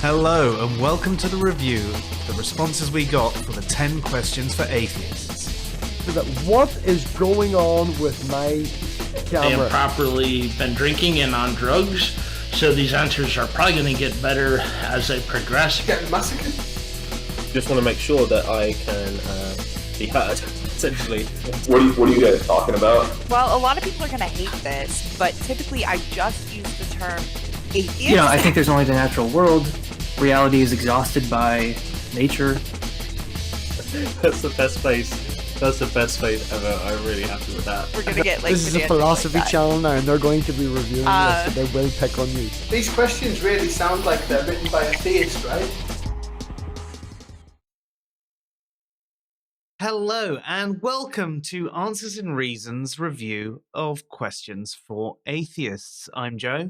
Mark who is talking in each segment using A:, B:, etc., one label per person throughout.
A: Hello and welcome to the review, the responses we got for the 10 questions for atheists.
B: What is going on with my camera?
C: They have properly been drinking and on drugs, so these answers are probably going to get better as they progress.
D: Getting massacred.
E: Just want to make sure that I can be heard, essentially.
F: What are you guys talking about?
G: Well, a lot of people are going to hate this, but typically I just use the term atheist.
H: You know, I think there's only the natural world. Reality is exhausted by nature.
E: That's the best face. That's the best face ever. I'm really happy with that.
G: We're going to get like
B: this is a philosophy channel now, and they're going to be reviewing this, so they will pick on you.
D: These questions really sound like they're written by atheists, right?
A: Hello and welcome to Answers and Reasons review of questions for atheists. I'm Joe.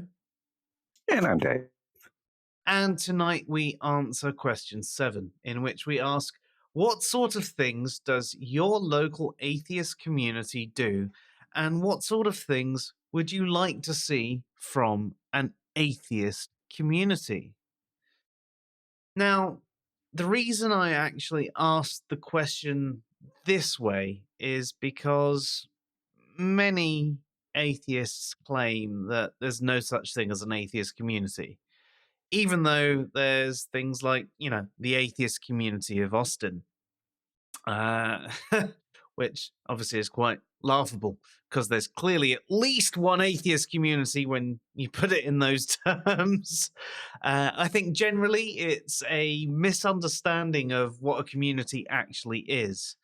F: And I'm Dave.
A: And tonight we answer question 7, in which we ask, what sort of things does your local atheist community do? And what sort of things would you like to see from an atheist community? Now, the reason I actually asked the question this way is because many atheists claim that there's no such thing as an atheist community. Even though there's things like, you know, the atheist community of Austin, which obviously is quite laughable because there's clearly at least one atheist community when you put it in those terms. I think generally it's a misunderstanding of what a community actually is,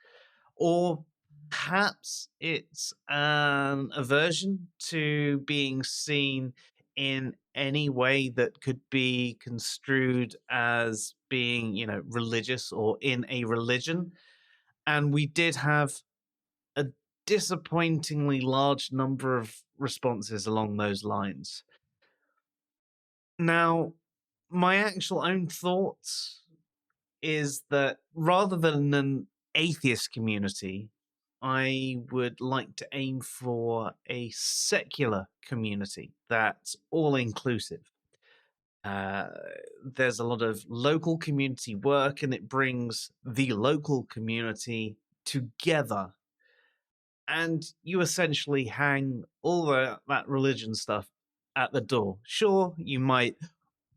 A: or perhaps it's an aversion to being seen in any way that could be construed as being, you know, religious or in a religion. And we did have a disappointingly large number of responses along those lines. Now, my actual own thoughts is that rather than an atheist community, I would like to aim for a secular community that's all-inclusive. There's a lot of local community work, and it brings the local community together. And you essentially hang all that religion stuff at the door. Sure, you might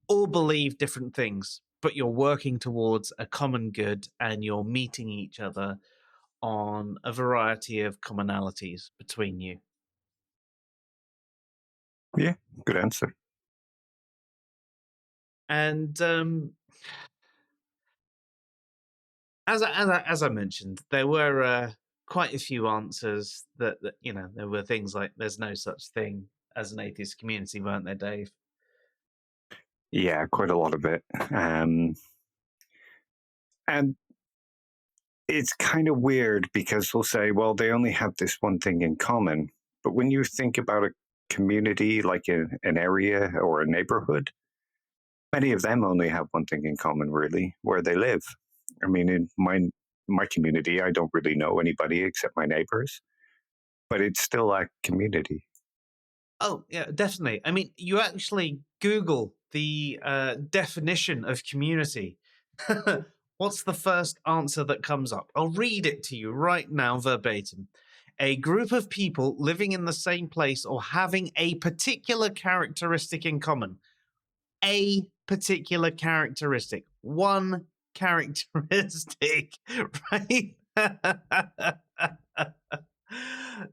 A: all believe different things, but you're working towards a common good, and you're meeting each other on a variety of commonalities between you.
F: Yeah, good answer.
A: And as I mentioned, there were quite a few answers that, you know, there were things like there's no such thing as an atheist community, weren't there, Dave?
F: Yeah, quite a lot of it. And it's kind of weird because we'll say, well, they only have this one thing in common. But when you think about a community like an area or a neighborhood, many of them only have one thing in common, really, where they live. I mean, in my community, I don't really know anybody except my neighbors, but it's still a community.
A: Oh, yeah, definitely. I mean, you actually Google the definition of community. What's the first answer that comes up? I'll read it to you right now verbatim. A group of people living in the same place or having a particular characteristic in common. A particular characteristic. One characteristic, right?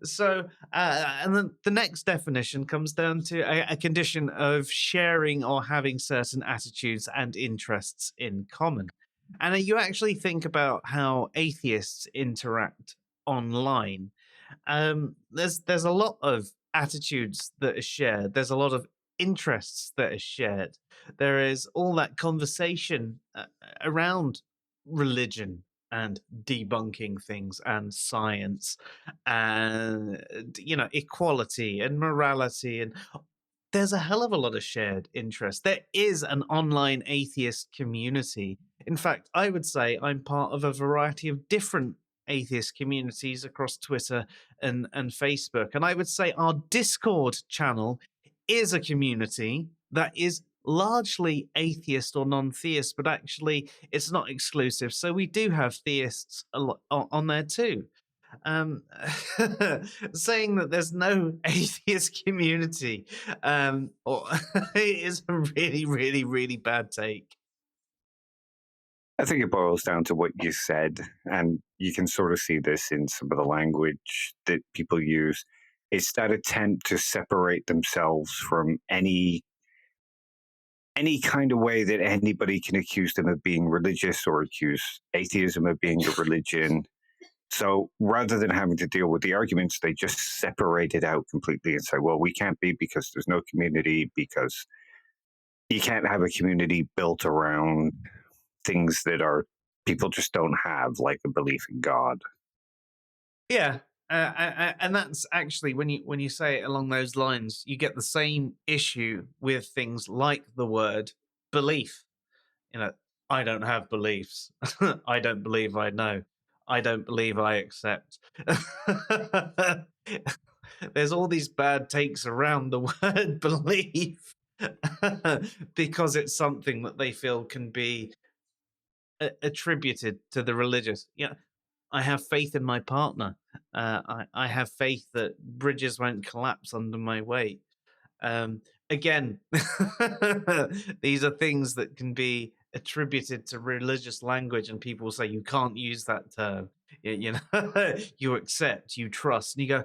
A: So, and then the next definition comes down to a condition of sharing or having certain attitudes and interests in common. And you actually think about how atheists interact online. There's a lot of attitudes that are shared. There's a lot of interests that are shared. There is all that conversation around religion and debunking things and science and, you know, equality and morality, and there's a hell of a lot of shared interest. There is an online atheist community. In fact, I would say I'm part of a variety of different atheist communities across Twitter and Facebook. And I would say our Discord channel is a community that is largely atheist or non-theist, but actually it's not exclusive. So we do have theists a lot on there too. Saying that there's no atheist community is a really, really, really bad take.
F: I think it boils down to what you said, and you can sort of see this in some of the language that people use. It's that attempt to separate themselves from any kind of way that anybody can accuse them of being religious or accuse atheism of being a religion. So rather than having to deal with the arguments, they just separate it out completely and say, well, we can't be because there's no community, because you can't have a community built around things that are people just don't have, like a belief in God.
A: Yeah. And that's actually, when you say it along those lines, you get the same issue with things like the word belief. I don't have beliefs. I don't believe I know. I don't believe I accept. There's all these bad takes around the word belief because it's something that they feel can be attributed to the religious. I have faith in my partner. I have faith that bridges won't collapse under my weight. Again, these are things that can be attributed to religious language, and people say you can't use that term. You accept, you trust, and you go,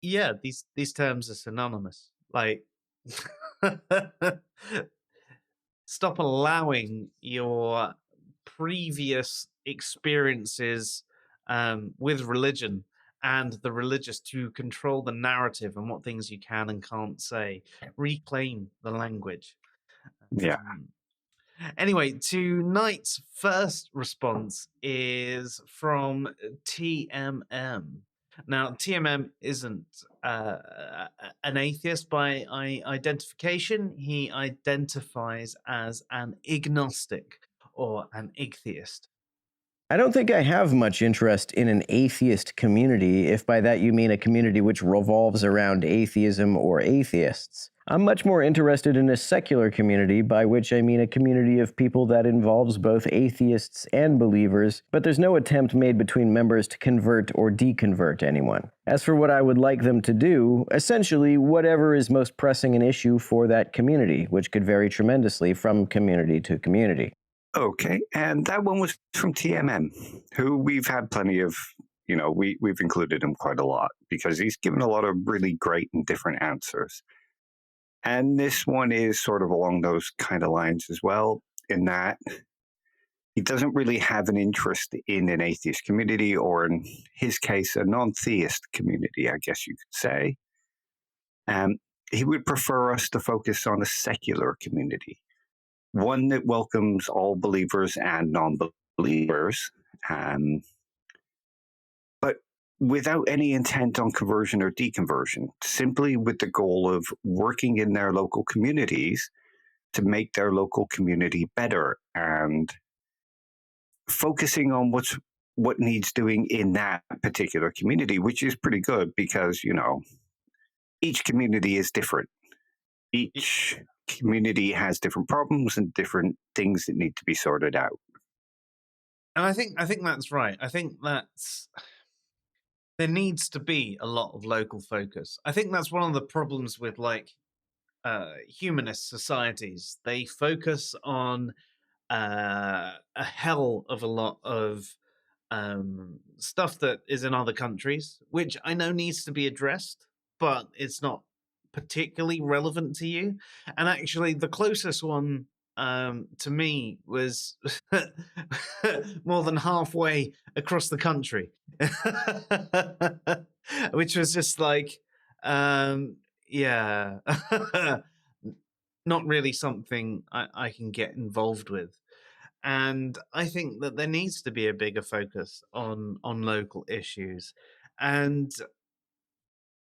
A: yeah, these terms are synonymous. Like, stop allowing your previous experiences with religion and the religious to control the narrative and what things you can and can't say. Reclaim the language.
F: Yeah.
A: Anyway, tonight's first response is from TMM. Now, TMM isn't an atheist by identification. He identifies as an agnostic or an atheist.
I: I don't think I have much interest in an atheist community, if by that you mean a community which revolves around atheism or atheists. I'm much more interested in a secular community, by which I mean a community of people that involves both atheists and believers, but there's no attempt made between members to convert or deconvert anyone. As for what I would like them to do, essentially whatever is most pressing an issue for that community, which could vary tremendously from community to community.
F: Okay, and that one was from TMM, who we've had plenty of, we've included him quite a lot because he's given a lot of really great and different answers. And this one is sort of along those kind of lines as well, in that he doesn't really have an interest in an atheist community, or in his case, a non-theist community, I guess you could say. He would prefer us to focus on a secular community, one that welcomes all believers and non-believers, but without any intent on conversion or deconversion, simply with the goal of working in their local communities to make their local community better and focusing on what needs doing in that particular community, which is pretty good because, each community is different. Each community has different problems and different things that need to be sorted out.
A: And I think that's right. I think there needs to be a lot of local focus. I think that's one of the problems with humanist societies. They focus on a hell of a lot of stuff that is in other countries, which I know needs to be addressed, but it's not particularly relevant to you. And actually, the closest one to me was more than halfway across the country, which was just like, yeah, not really something I can get involved with. And I think that there needs to be a bigger focus on local issues. And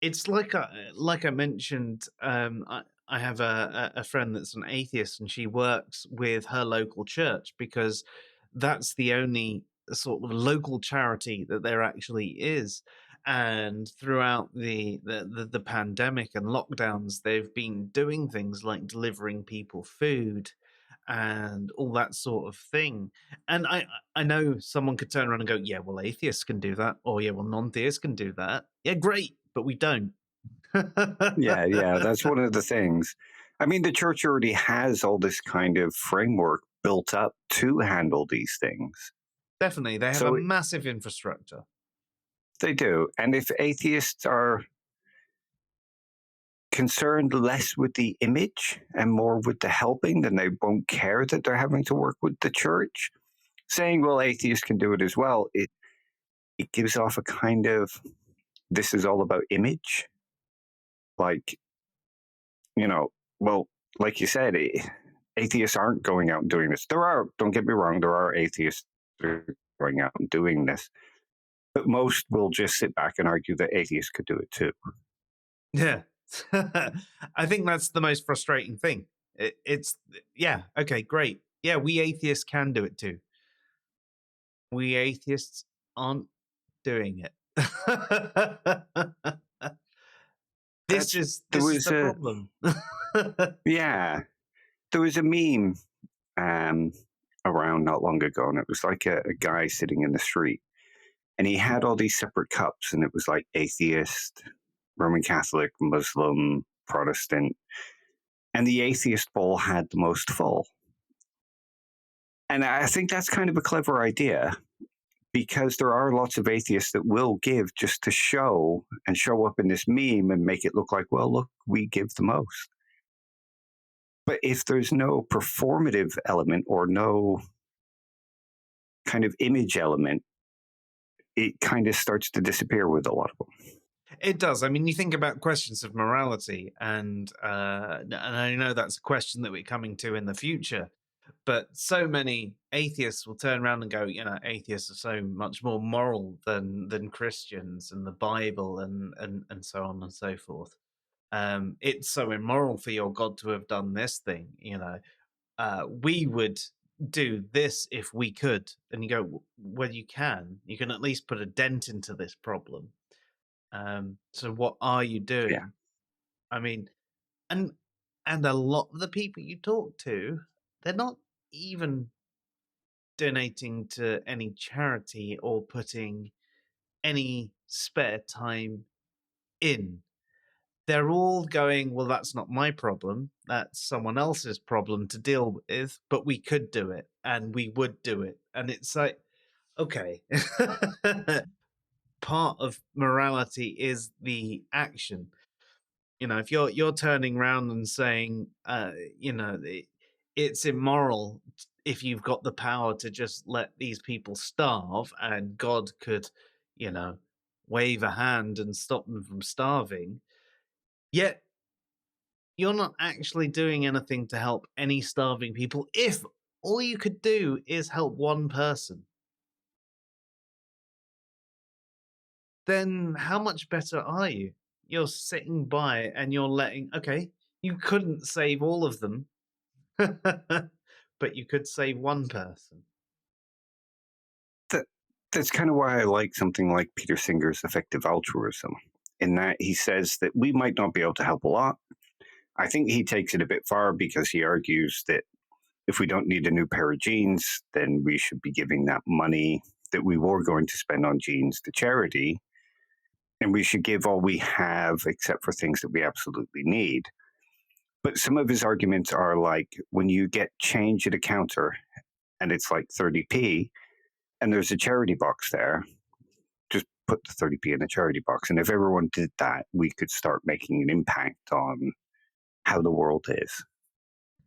A: it's like I mentioned, I have a friend that's an atheist, and she works with her local church because that's the only sort of local charity that there actually is. And throughout the pandemic and lockdowns, they've been doing things like delivering people food and all that sort of thing. And I know someone could turn around and go, yeah, well, atheists can do that, or yeah, well, non-theists can do that. Yeah, great, but we don't.
F: Yeah, that's one of the things. I mean, the church already has all this kind of framework built up to handle these things.
A: Definitely, they have a massive infrastructure.
F: They do. And if atheists are concerned less with the image and more with the helping, then they won't care that they're having to work with the church. Saying, well, atheists can do it as well, it gives off a kind of, this is all about image. Like, well, like you said, atheists aren't going out and doing this. Don't get me wrong, there are atheists that are going out and doing this. But most will just sit back and argue that atheists could do it too.
A: Yeah. I think that's the most frustrating thing. It's okay, great. Yeah, we atheists can do it too. We atheists aren't doing it. This is the problem.
F: Yeah. There was a meme around not long ago, and it was like a guy sitting in the street, and he had all these separate cups, and it was like atheist, Roman Catholic, Muslim, Protestant, and the atheist bowl had the most full. And I think that's kind of a clever idea, because there are lots of atheists that will give just to show up in this meme and make it look like, well, look, we give the most. But if there's no performative element or no kind of image element, it kind of starts to disappear with a lot of them.
A: It does. I mean, you think about questions of morality, and I know that's a question that we're coming to in the future, but so many atheists will turn around and go, atheists are so much more moral than Christians and the Bible and so on and so forth. It's so immoral for your God to have done this thing. We would do this if we could. And you go, well, you can at least put a dent into this problem. So what are you doing?
F: Yeah.
A: I mean, and a lot of the people you talk to, they're not even donating to any charity or putting any spare time in. They're all going, well, that's not my problem. That's someone else's problem to deal with, but we could do it and we would do it. And it's like, okay. Part of morality is the action. If you're turning around and saying, it's immoral if you've got the power to just let these people starve, and God could, wave a hand and stop them from starving, yet you're not actually doing anything to help any starving people if all you could do is help one person. Then how much better are you? You're sitting by and you're okay, you couldn't save all of them, but you could save one person.
F: That's kind of why I like something like Peter Singer's effective altruism, in that he says that we might not be able to help a lot. I think he takes it a bit far, because he argues that if we don't need a new pair of jeans, then we should be giving that money that we were going to spend on jeans to charity. And we should give all we have except for things that we absolutely need. But some of his arguments are like, when you get change at a counter and it's like 30p and there's a charity box there, just put the 30p in the charity box. And if everyone did that, we could start making an impact on how the world is.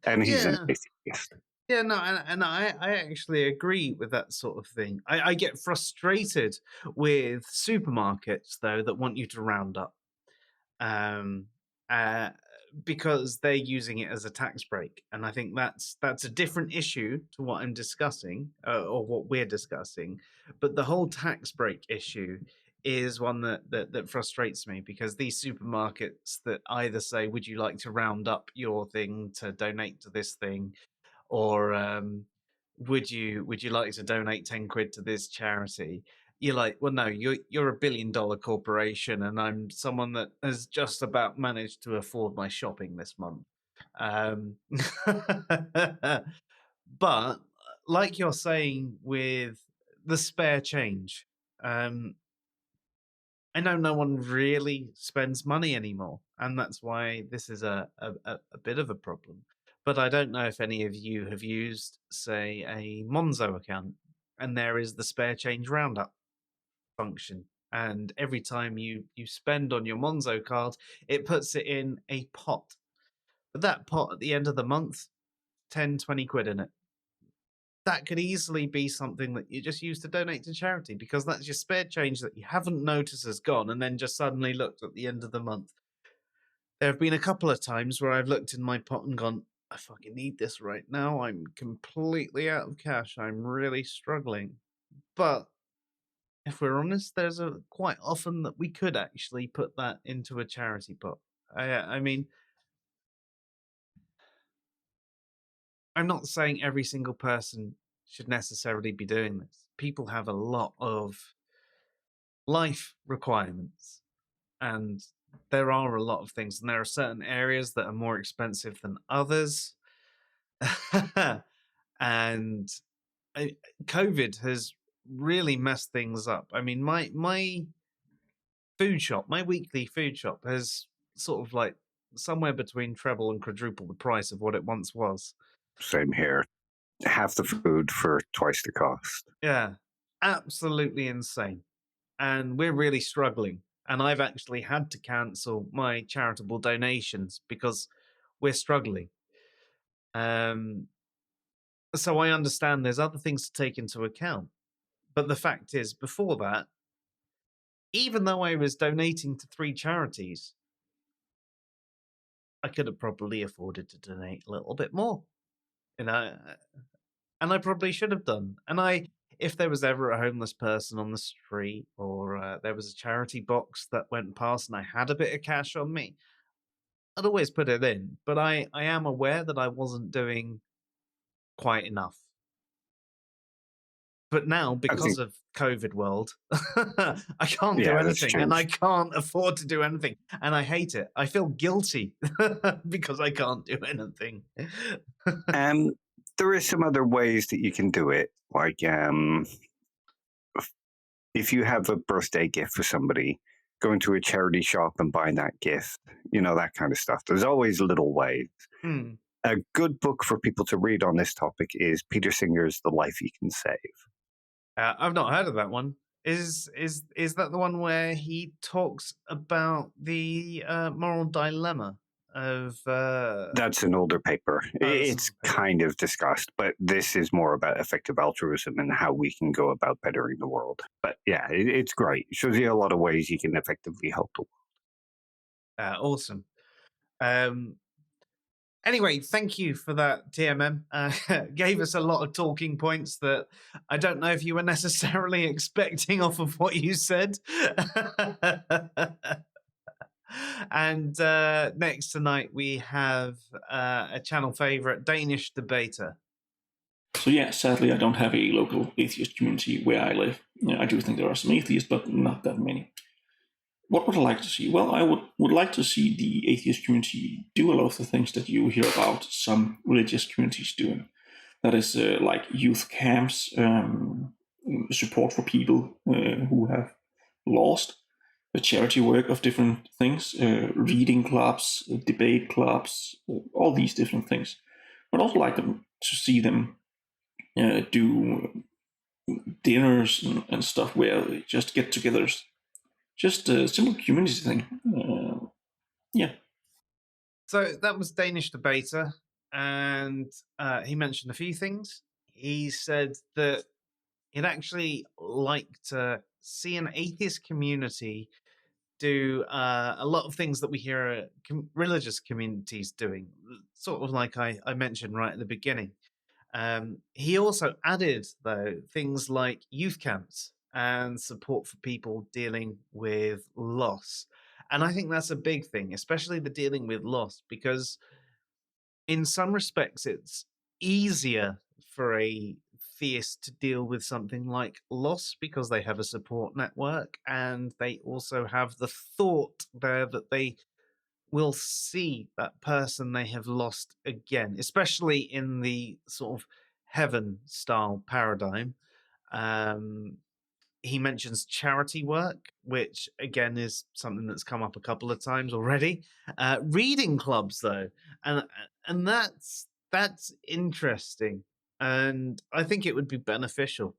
F: And he's an atheist.
A: Yeah, no, and I actually agree with that sort of thing. I get frustrated with supermarkets, though, that want you to round up, because they're using it as a tax break, and I think that's a different issue to what I'm discussing, or what we're discussing. But the whole tax break issue is one that frustrates me, because these supermarkets that either say, "Would you like to round up your thing to donate to this thing?" or would you like to donate 10 quid to this charity? you're like, well, no, you're a $1 billion corporation, and I'm someone that has just about managed to afford my shopping this month. But like you're saying with the spare change, I know no one really spends money anymore, and that's why this is a bit of a problem. But I don't know if any of you have used, say, a Monzo account, and there is the spare change roundup function. And every time you spend on your Monzo card, it puts it in a pot. But that pot at the end of the month, 10, 20 quid in it. That could easily be something that you just use to donate to charity, because that's your spare change that you haven't noticed has gone and then just suddenly looked at the end of the month. There have been a couple of times where I've looked in my pot and gone, I fucking need this right now. I'm completely out of cash. I'm really struggling. But if we're honest, there's quite often that we could actually put that into a charity pot. I mean, I'm not saying every single person should necessarily be doing this. People have a lot of life requirements, and there are a lot of things, and there are certain areas that are more expensive than others. And COVID has really messed things up. I mean, my food shop, my weekly food shop, has sort of like somewhere between treble and quadruple the price of what it once was.
F: Same here. Half the food for twice the cost.
A: Yeah, absolutely insane. And we're really struggling. And I've actually had to cancel my charitable donations because we're struggling. So I understand there's other things to take into account. But the fact is, before that, even though I was donating to 3 charities, I could have probably afforded to donate a little bit more, you know, and I probably should have done. And if there was ever a homeless person on the street, or there was a charity box that went past and I had a bit of cash on me, I'd always put it in. But I am aware that I wasn't doing quite enough. But now, because of COVID world, I can't do anything, and I can't afford to do anything, and I hate it. I feel guilty because I can't do anything.
F: There are some other ways that you can do it, like if you have a birthday gift for somebody, going to a charity shop and buying that gift, that kind of stuff. There's always little ways. A good book for people to read on this topic is Peter Singer's The Life You Can Save.
A: I've not heard of that one. Is that the one where he talks about the moral dilemma of?
F: That's an older paper. It's kind of discussed, but this is more about effective altruism and how we can go about bettering the world. But yeah, it's great. It shows you a lot of ways you can effectively help the world.
A: Awesome. Anyway, thank you for that, TMM. Gave us a lot of talking points that I don't know if you were necessarily expecting off of what you said. And next tonight we have a channel favorite, Danish Debater.
J: So yeah, sadly I don't have a local atheist community where I live. I do think there are some atheists, but not that many. What would I like to see? Well, I would like to see the atheist community do a lot of the things that you hear about some religious communities doing. That is like youth camps, support for people who have lost, the charity work of different things, reading clubs, debate clubs, all these different things. I'd also like to see them do dinners and stuff where they just get together. Just a simple community thing. Yeah.
A: So that was Danish Debater, and he mentioned a few things. He said that he'd actually like to see an atheist community do a lot of things that we hear religious communities doing, sort of like I mentioned right at the beginning. He also added, though, things like youth camps and support for people dealing with loss. And I think that's a big thing, especially the dealing with loss, because in some respects it's easier for a theists to deal with something like loss because they have a support network, and they also have the thought there that they will see that person they have lost again, especially in the sort of heaven style paradigm. He mentions charity work, which again is something that's come up a couple of times already. Reading clubs, though, and that's interesting, and I think it would be beneficial,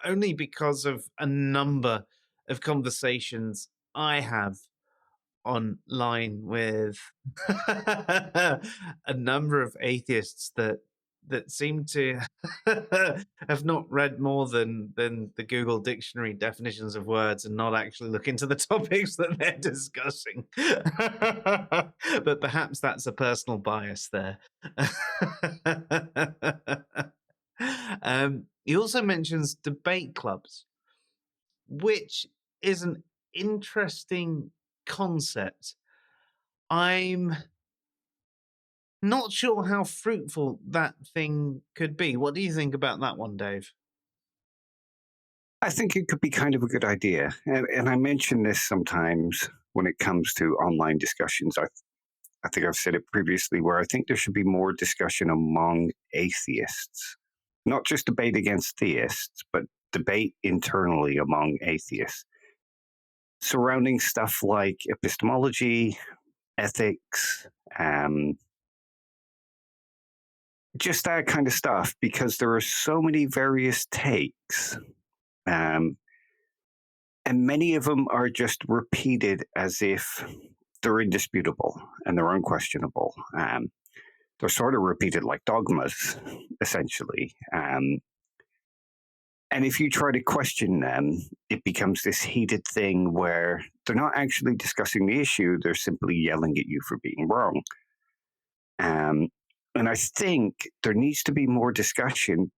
A: only because of a number of conversations I have online with a number of atheists that seem to have not read more than the Google dictionary definitions of words and not actually look into the topics that they're discussing. But perhaps that's a personal bias there. He also mentions debate clubs, which is an interesting concept. I'm not sure how fruitful that thing could be. What do you think about that one, Dave?
F: I think it could be kind of a good idea. And I mention this sometimes when it comes to online discussions. I think I've said it previously, where I think there should be more discussion among atheists, not just debate against theists, but debate internally among atheists, surrounding stuff like epistemology, ethics, just that kind of stuff, because there are so many various takes, and many of them are just repeated as if they're indisputable and they're unquestionable. They're sort of repeated like dogmas, essentially. And if you try to question them, it becomes this heated thing where they're not actually discussing the issue, they're simply yelling at you for being wrong. And I think there needs to be more discussion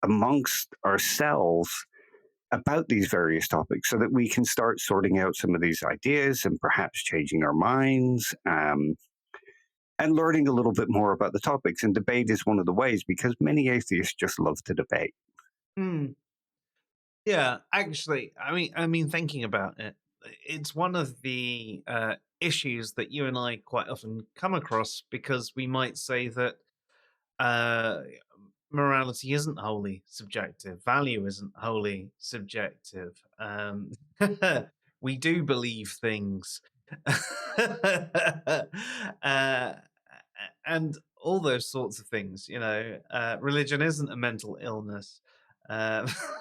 F: amongst ourselves about these various topics so that we can start sorting out some of these ideas and perhaps changing our minds, and learning a little bit more about the topics. And debate is one of the ways, because many atheists just love to debate.
A: Yeah, actually, I mean, thinking about it, it's one of the issues that you and I quite often come across, because we might say that morality isn't wholly subjective, value isn't wholly subjective. We do believe things, and all those sorts of things. You know, religion isn't a mental illness.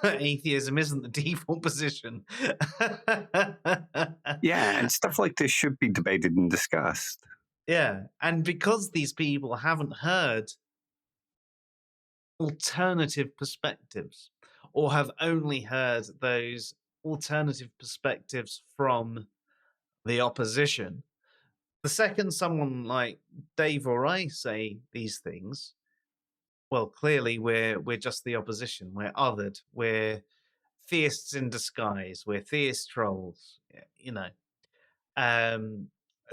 A: Atheism isn't the default position.
F: Yeah, and stuff like this should be debated and discussed.
A: Yeah, and because these people haven't heard alternative perspectives, or have only heard those alternative perspectives from the opposition, the second someone like Dave or I say these things, well, clearly we're just the opposition. We're othered. We're theists in disguise. We're theist trolls. You know.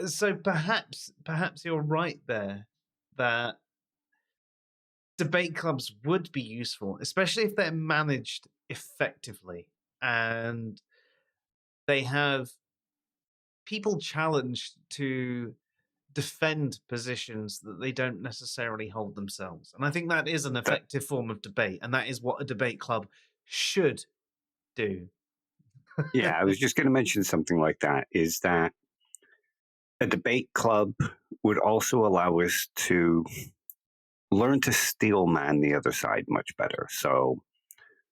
A: So perhaps you're right there that debate clubs would be useful, especially if they're managed effectively and they have people challenged to defend positions that they don't necessarily hold themselves. And I think that is an effective form of debate, and that is what a debate club should do.
F: Yeah, I was just going to mention something like that, is that a debate club would also allow us to learn to steel man the other side much better. So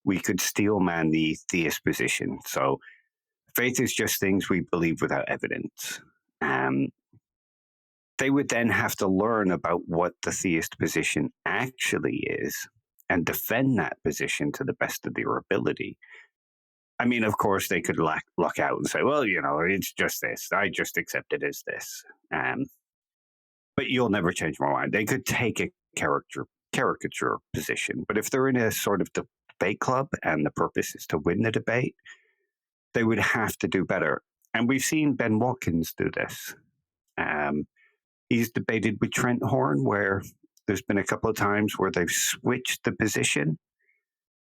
F: we could steel man the theist position. So faith is just things we believe without evidence. They would then have to learn about what the theist position actually is and defend that position to the best of their ability. I mean, of course, they could luck out and say, well, you know, it's just this. I just accept it as this. But you'll never change my mind. They could take a caricature position. But if they're in a sort of debate club and the purpose is to win the debate, they would have to do better. And we've seen Ben Watkins do this. He's debated with Trent Horn, where there's been a couple of times where they've switched the position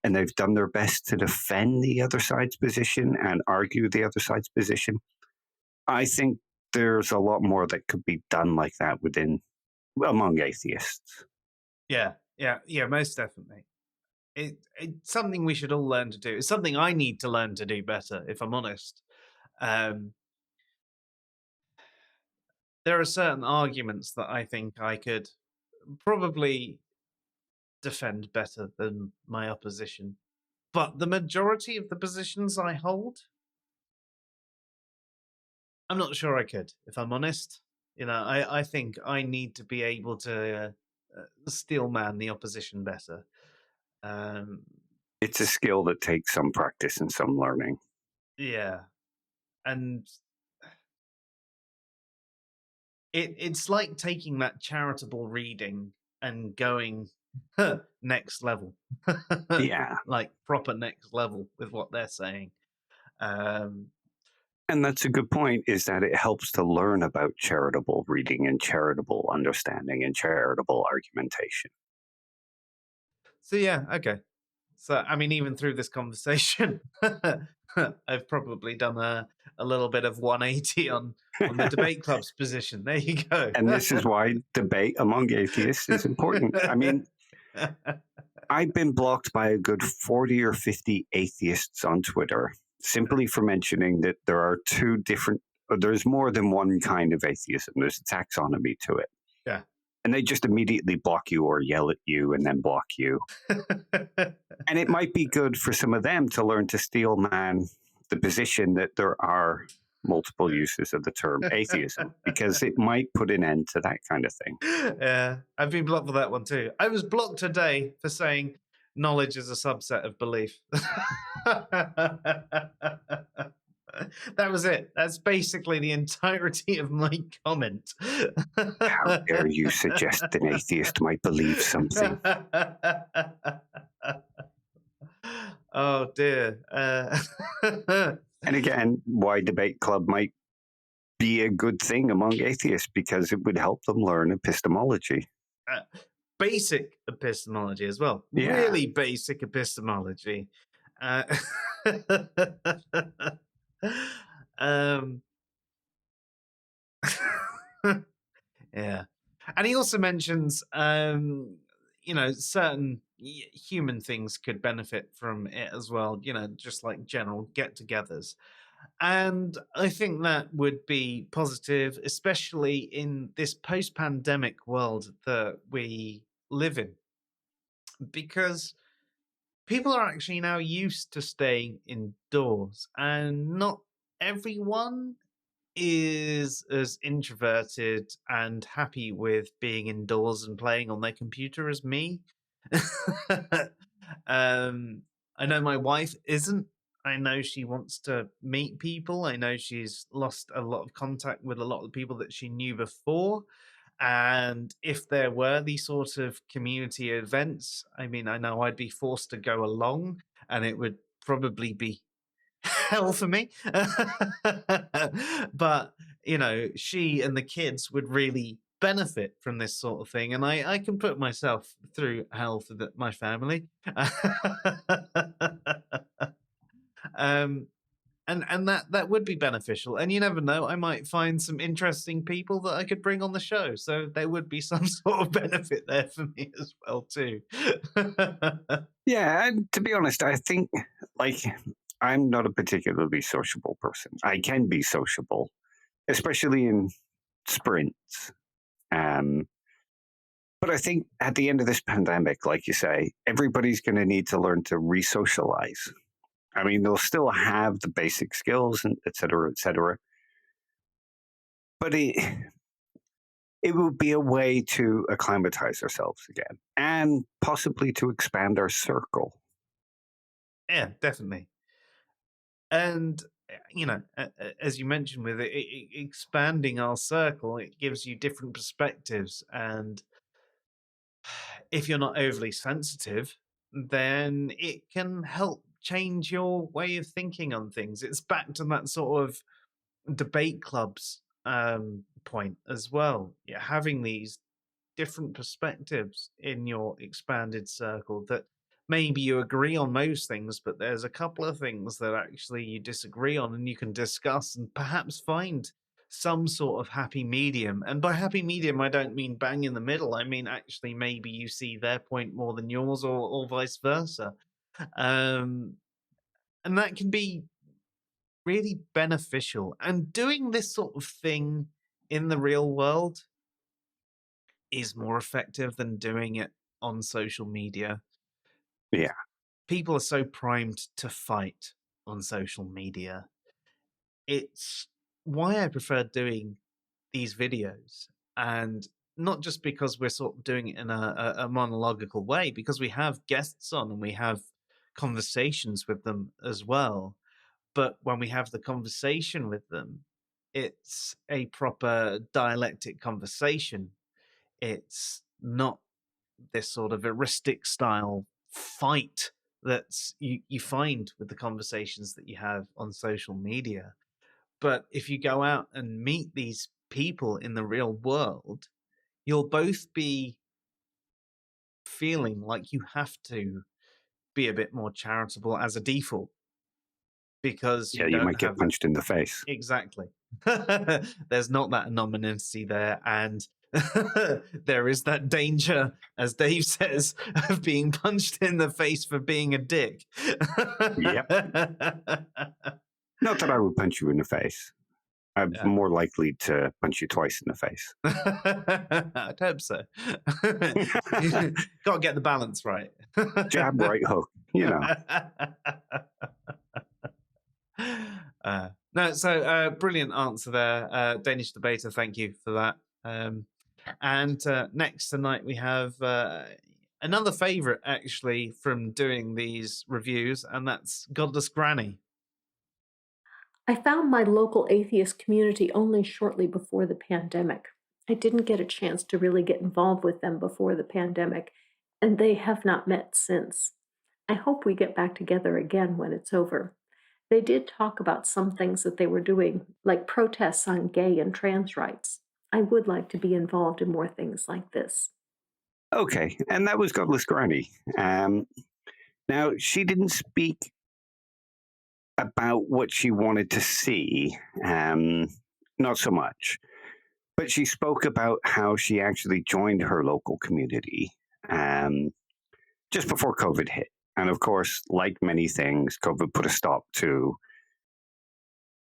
F: and they've done their best to defend the other side's position and argue the other side's position. I think there's a lot more that could be done like that among atheists.
A: Yeah, most definitely. It's something we should all learn to do. It's something I need to learn to do better, if I'm honest. There are certain arguments that I think I could probably defend better than my opposition. But the majority of the positions I hold, I'm not sure I could, if I'm honest. I think I need to be able to steel man the opposition better.
F: It's a skill that takes some practice and some learning.
A: Yeah. And it's like taking that charitable reading and going next level.
F: Yeah.
A: Like proper next level with what they're saying.
F: And that's a good point, is that it helps to learn about charitable reading and charitable understanding and charitable argumentation.
A: So yeah, okay. So, I mean, even through this conversation, I've probably done a little bit of 180 on the debate club's position. There you go.
F: And this is why debate among atheists is important. I mean, I've been blocked by a good 40 or 50 atheists on Twitter simply for mentioning that there's more than one kind of atheism. There's a taxonomy to it.
A: Yeah.
F: And they just immediately block you or yell at you and then block you. And it might be good for some of them to learn to steel man the position that there are multiple uses of the term atheism, because it might put an end to that kind of thing.
A: Yeah, I've been blocked for that one too. I was blocked today for saying knowledge is a subset of belief. That was it. That's basically the entirety of my comment.
F: How dare you suggest an atheist might believe something?
A: Oh dear.
F: And again, why debate club might be a good thing among atheists, because it would help them learn epistemology.
A: Basic epistemology as well.
F: Yeah.
A: Really basic epistemology. Yeah. And he also mentions certain human things could benefit from it as well, just like general get-togethers. And I think that would be positive, especially in this post-pandemic world that we live in, because people are actually now used to staying indoors, and not everyone is as introverted and happy with being indoors and playing on their computer as me. I know my wife isn't. I know she wants to meet people. I know she's lost a lot of contact with a lot of the people that she knew before. And if there were these sort of community events, I mean, I know I'd be forced to go along, and it would probably be hell for me. But, she and the kids would really benefit from this sort of thing. And I can put myself through hell for my family. And that would be beneficial. And you never know, I might find some interesting people that I could bring on the show. So there would be some sort of benefit there for me as well, too.
F: Yeah, and to be honest, I think, I'm not a particularly sociable person. I can be sociable, especially in sprints. But I think at the end of this pandemic, like you say, everybody's going to need to learn to re-socialize. I mean, they'll still have the basic skills, and et cetera, but it will be a way to acclimatize ourselves again, and possibly to expand our circle.
A: Yeah, definitely. And, as you mentioned with it, expanding our circle, it gives you different perspectives. And if you're not overly sensitive, then it can help change your way of thinking on things. It's back to that sort of debate clubs point as well. Having these different perspectives in your expanded circle, that maybe you agree on most things, but there's a couple of things that actually you disagree on, and you can discuss and perhaps find some sort of happy medium. And by happy medium, I don't mean bang in the middle. I mean, actually, maybe you see their point more than yours, or vice versa. And that can be really beneficial. And doing this sort of thing in the real world is more effective than doing it on social media.
F: Yeah.
A: People are so primed to fight on social media. It's why I prefer doing these videos, and not just because we're sort of doing it in a monological way, because we have guests on and we have conversations with them as well. But when we have the conversation with them, it's a proper dialectic conversation. It's not this sort of heuristic style fight that you find with the conversations that you have on social media. But if you go out and meet these people in the real world, you'll both be feeling like you have to be a bit more charitable as a default, because
F: Yeah, you might get punched in the face.
A: Exactly. There's not that anonymity there, and there is that danger, as Dave says, of being punched in the face for being a dick.
F: Yep. Not that I would punch you in the face. I'm more likely to punch you twice in the face.
A: I'd hope so. Got to get the balance right.
F: Jab, right hook, you know.
A: No, so brilliant answer there, Danish Debater. Thank you for that. And next tonight we have another favorite, actually, from doing these reviews, and that's Godless Granny.
K: I found my local atheist community only shortly before the pandemic. I didn't get a chance to really get involved with them before the pandemic, and they have not met since. I hope we get back together again when it's over. They did talk about some things that they were doing, like protests on gay and trans rights. I would like to be involved in more things like this.
F: Okay, and that was Godless Granny. Now, she didn't speak about what she wanted to see, not so much. But she spoke about how she actually joined her local community just before COVID hit. And of course, like many things, COVID put a stop to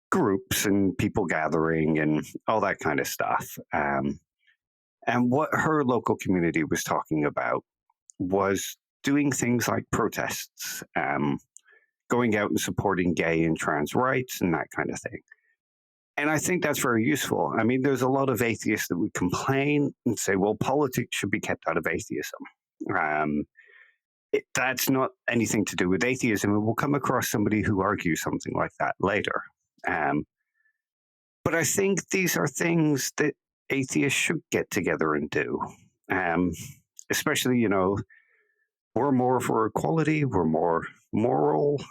F: groups and people gathering and all that kind of stuff. And what her local community was talking about was doing things like protests, going out and supporting gay and trans rights and that kind of thing. And I think that's very useful. I mean, there's a lot of atheists that would complain and say, well, politics should be kept out of atheism. That's not anything to do with atheism. And we'll come across somebody who argues something like that later. But I think these are things that atheists should get together and do. Especially, you know, we're more for equality, we're more moral.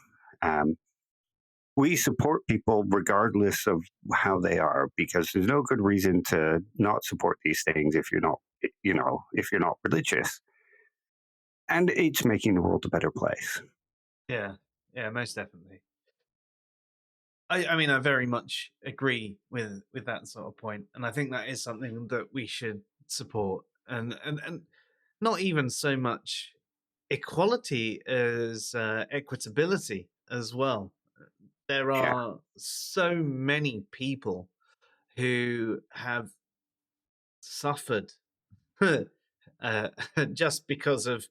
F: We support people regardless of how they are, because there's no good reason to not support these things if you're not, you know, if you're not religious. And it's making the world a better place.
A: Yeah, most definitely. I mean, I very much agree with that sort of point, and I think that is something that we should support, and not even so much equality as equitability as well. There are so many people who have suffered just because of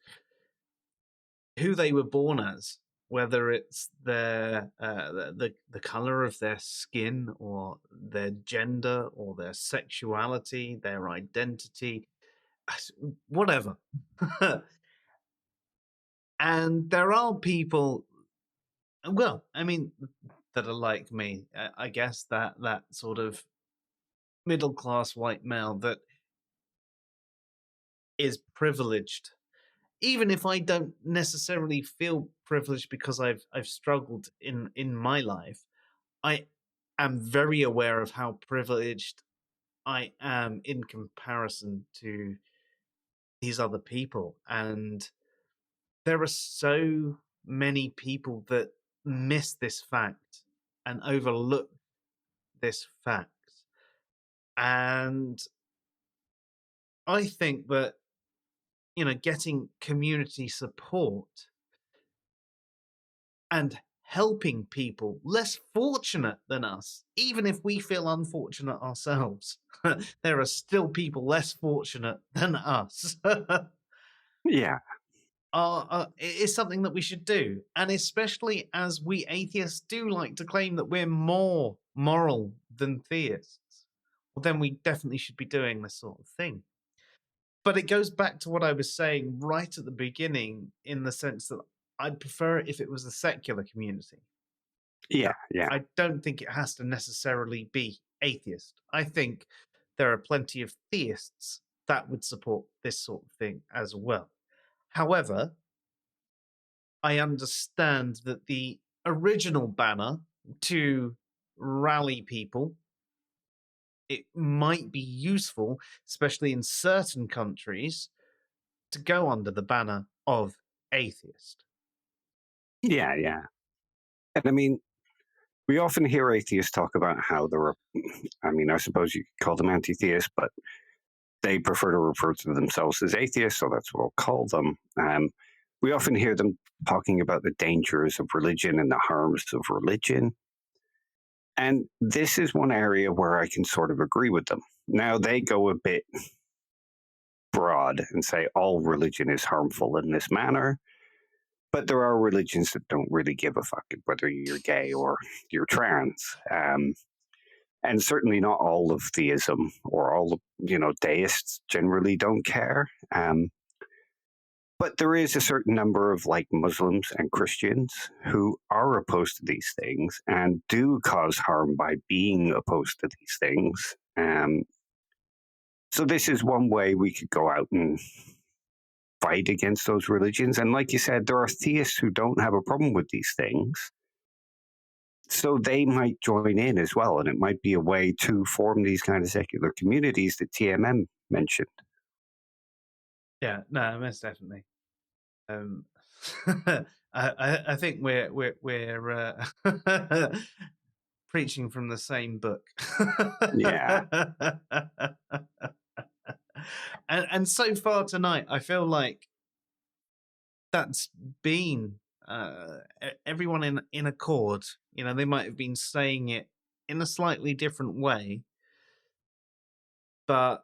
A: who they were born as, whether it's their the color of their skin, or their gender, or their sexuality, their identity, whatever. And there are people, well, I mean, that are like me. I guess that sort of middle class white male that is privileged, even if I don't necessarily feel privileged because I've struggled in my life. I am very aware of how privileged I am in comparison to these other people. And there are so many people that miss this fact and overlook this fact. And I think that, getting community support and helping people less fortunate than us, even if we feel unfortunate ourselves, there are still people less fortunate than us.
F: Yeah.
A: Is something that we should do. And especially as we atheists do like to claim that we're more moral than theists, well, then we definitely should be doing this sort of thing. But it goes back to what I was saying right at the beginning, in the sense that I'd prefer it if it was a secular community.
F: Yeah.
A: I don't think it has to necessarily be atheist. I think there are plenty of theists that would support this sort of thing as well. However, I understand that the original banner to rally people, it might be useful, especially in certain countries, to go under the banner of atheist.
F: Yeah. And I mean, we often hear atheists talk about how there are, I suppose you could call them anti-theists, but they prefer to refer to themselves as atheists, so that's what I'll call them. We often hear them talking about the dangers of religion and the harms of religion. And this is one area where I can sort of agree with them. Now, they go a bit broad and say all religion is harmful in this manner, but there are religions that don't really give a fuck whether you're gay or you're trans. And certainly not all of theism or all of, deists generally don't care. But there is a certain number of like Muslims and Christians who are opposed to these things and do cause harm by being opposed to these things. So this is one way we could go out and fight against those religions. And like you said, there are theists who don't have a problem with these things. So they might join in as well. And it might be a way to form these kind of secular communities that TMM mentioned.
A: Yeah, no, most definitely. I think we're preaching from the same book.
F: Yeah.
A: And so far tonight, I feel like that's been everyone in accord. They might have been saying it in a slightly different way, but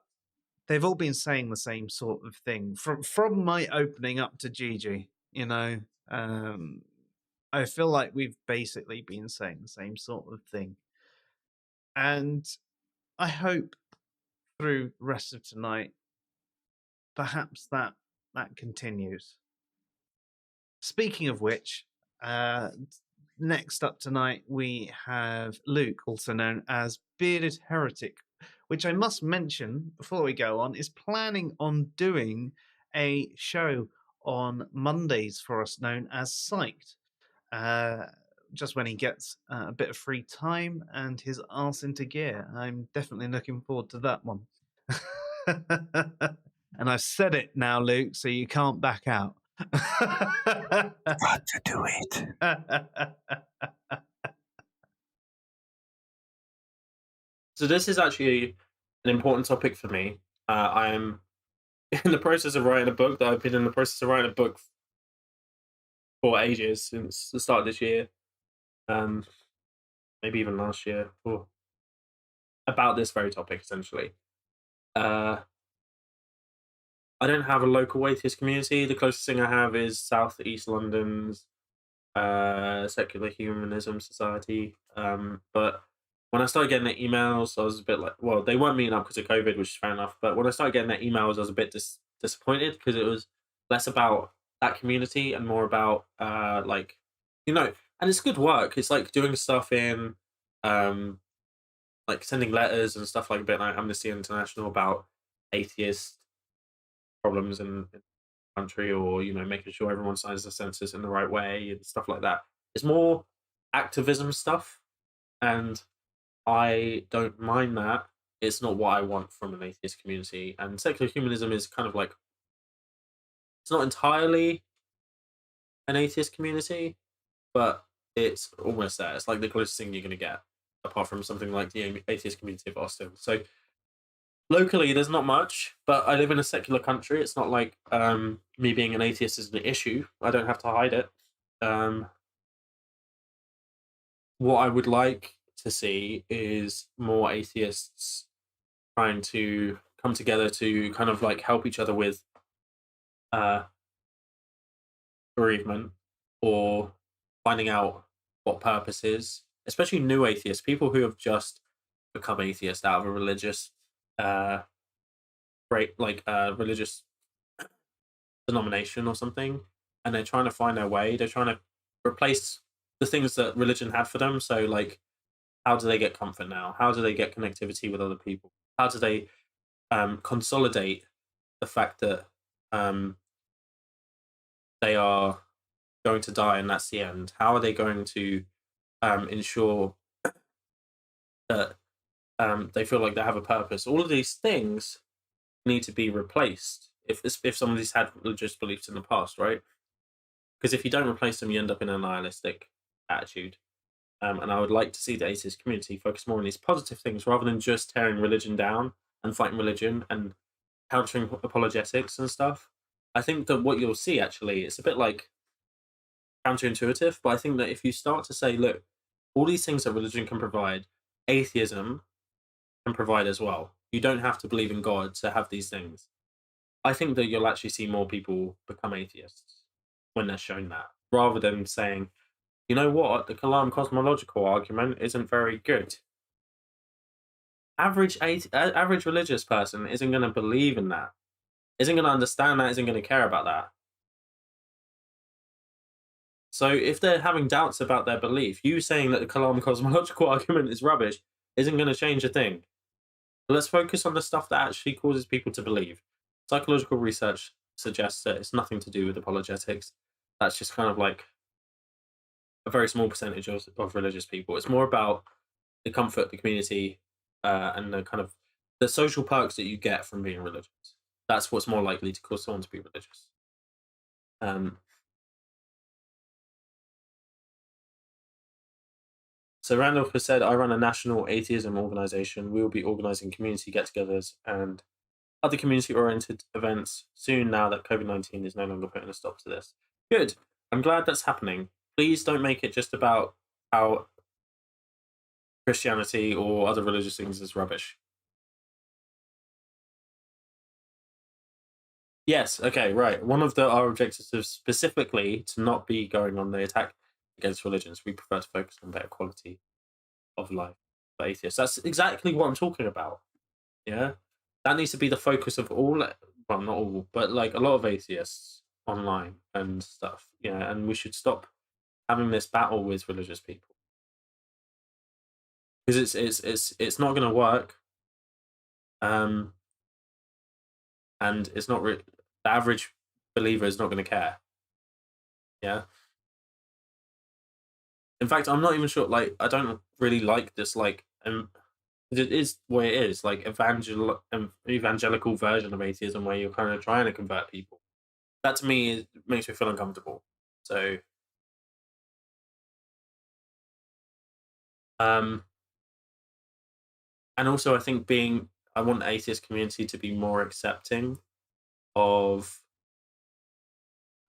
A: they've all been saying the same sort of thing. From my opening up to Gigi, I feel like we've basically been saying the same sort of thing. And I hope through the rest of tonight, perhaps that continues. Speaking of which, next up tonight, we have Luke, also known as Bearded Heretic, which I must mention before we go on, is planning on doing a show on Mondays for us known as Psyched. Just when he gets a bit of free time and his arse into gear. I'm definitely looking forward to that one. And I've said it now, Luke, so you can't back out.
F: Got to do it.
E: So this is actually an important topic for me. I am in the process of writing a book that I've been in the process of writing a book for ages, since the start of this year, maybe even last year, about this very topic, essentially. I don't have a local atheist community. The closest thing I have is South East London's Secular Humanism Society. But when I started getting their emails, I was a bit like, well, they weren't meeting up because of COVID, which is fair enough. But when I started getting their emails, I was a bit disappointed, because it was less about that community and more about and it's good work. It's like doing stuff in like sending letters and stuff, like a bit like Amnesty International about atheist problems in the country, or making sure everyone signs the census in the right way and stuff like that. It's more activism stuff, and I don't mind that. It's not what I want from an atheist community, and secular humanism is kind of like It's not entirely an atheist community, but it's almost there. It's like the closest thing you're going to get, apart from something like the atheist community of Austin. So locally, there's not much, but I live in a secular country. It's not like me being an atheist is an issue. I don't have to hide it. What I would like to see is more atheists trying to come together to kind of like help each other with bereavement or finding out what purpose is, especially new atheists, people who have just become atheist out of a religious religious denomination or something, and they're trying to find their way. They're trying to replace the things that religion had for them. So like, how do they get comfort now? How do they get connectivity with other people? How do they consolidate the fact that they are going to die and that's the end? How are they going to ensure that they feel like they have a purpose? All of these things need to be replaced if somebody's had religious beliefs in the past, right? Because if you don't replace them, you end up in a nihilistic attitude. And I would like to see the atheist community focus more on these positive things rather than just tearing religion down and fighting religion and countering apologetics and stuff. I think that what you'll see actually, it's a bit like counterintuitive, but I think that if you start to say, look, all these things that religion can provide, atheism can provide as well. You don't have to believe in God to have these things. I think that you'll actually see more people become atheists when they're shown that, rather than saying, you know what, the Kalam cosmological argument isn't very good. Average religious person isn't going to believe in that, isn't going to understand that, isn't going to care about that. So if they're having doubts about their belief, you saying that the Kalam cosmological argument is rubbish isn't going to change a thing. But let's focus on the stuff that actually causes people to believe. Psychological research suggests that it's nothing to do with apologetics. That's just kind of like a very small percentage of religious people. It's more about the comfort, the community, and the kind of the social perks that you get from being religious. That's what's more likely to cause someone to be religious. So Randolph has said, I run a national atheism organization. We will be organizing community get-togethers and other community-oriented events soon now that COVID-19 is no longer putting a stop to this. Good. I'm glad that's happening. Please don't make it just about how Christianity or other religious things is rubbish. Yes, okay, right. One of our objectives is specifically to not be going on the attack against religions. We prefer to focus on better quality of life for atheists. That's exactly what I'm talking about. Yeah? That needs to be the focus of all, well, not all, but like a lot of atheists online and stuff. Yeah, and we should stop having this battle with religious people. Because it's not going to work. And it's not the average believer is not going to care. Yeah. In fact, I'm not even sure. Like, I don't really like this. Like, it is what it is. Like, evangelical version of atheism, where you're kind of trying to convert people. That to me makes me feel uncomfortable. So, and also I think I want the atheist community to be more accepting of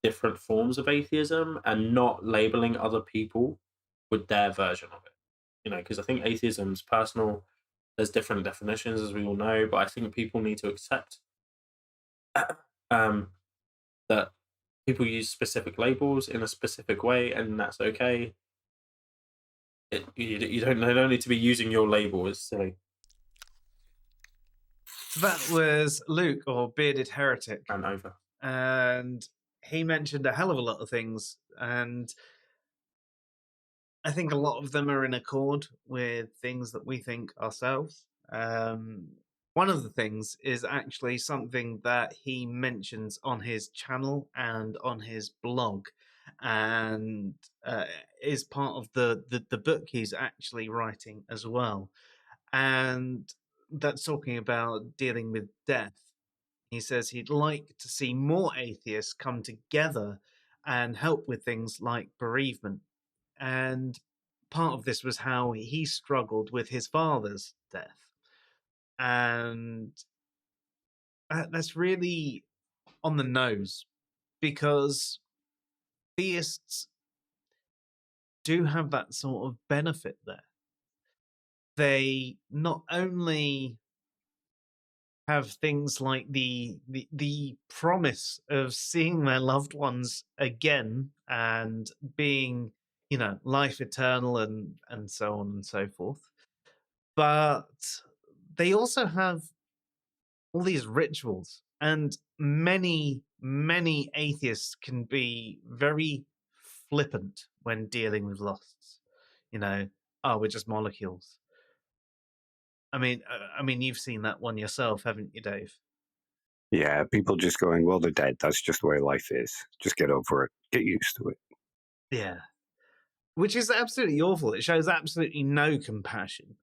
E: different forms of atheism and not labeling other people with their version of it. You know, because I think atheism's personal. There's different definitions, as we all know, but I think people need to accept that people use specific labels in a specific way, and that's okay. You don't need to be using your label. It's silly.
A: So that was Luke, or Bearded Heretic.
E: And over.
A: And he mentioned a hell of a lot of things, and I think a lot of them are in accord with things that we think ourselves. One of the things is actually something that he mentions on his channel and on his blog, and is part of the book he's actually writing as well. And that's talking about dealing with death. He says he'd like to see more atheists come together and help with things like bereavement. And part of this was how he struggled with his father's death. And that's really on the nose, because theists do have that sort of benefit there. They not only have things like the promise of seeing their loved ones again and being, life eternal and so on and so forth, but they also have all these rituals, and many atheists can be very flippant when dealing with loss. We're just molecules. I mean, you've seen that one yourself, haven't you, Dave?
F: Yeah, people just going, well, they're dead. That's just the way life is. Just get over it. Get used to it.
A: Yeah. Which is absolutely awful. It shows absolutely no compassion.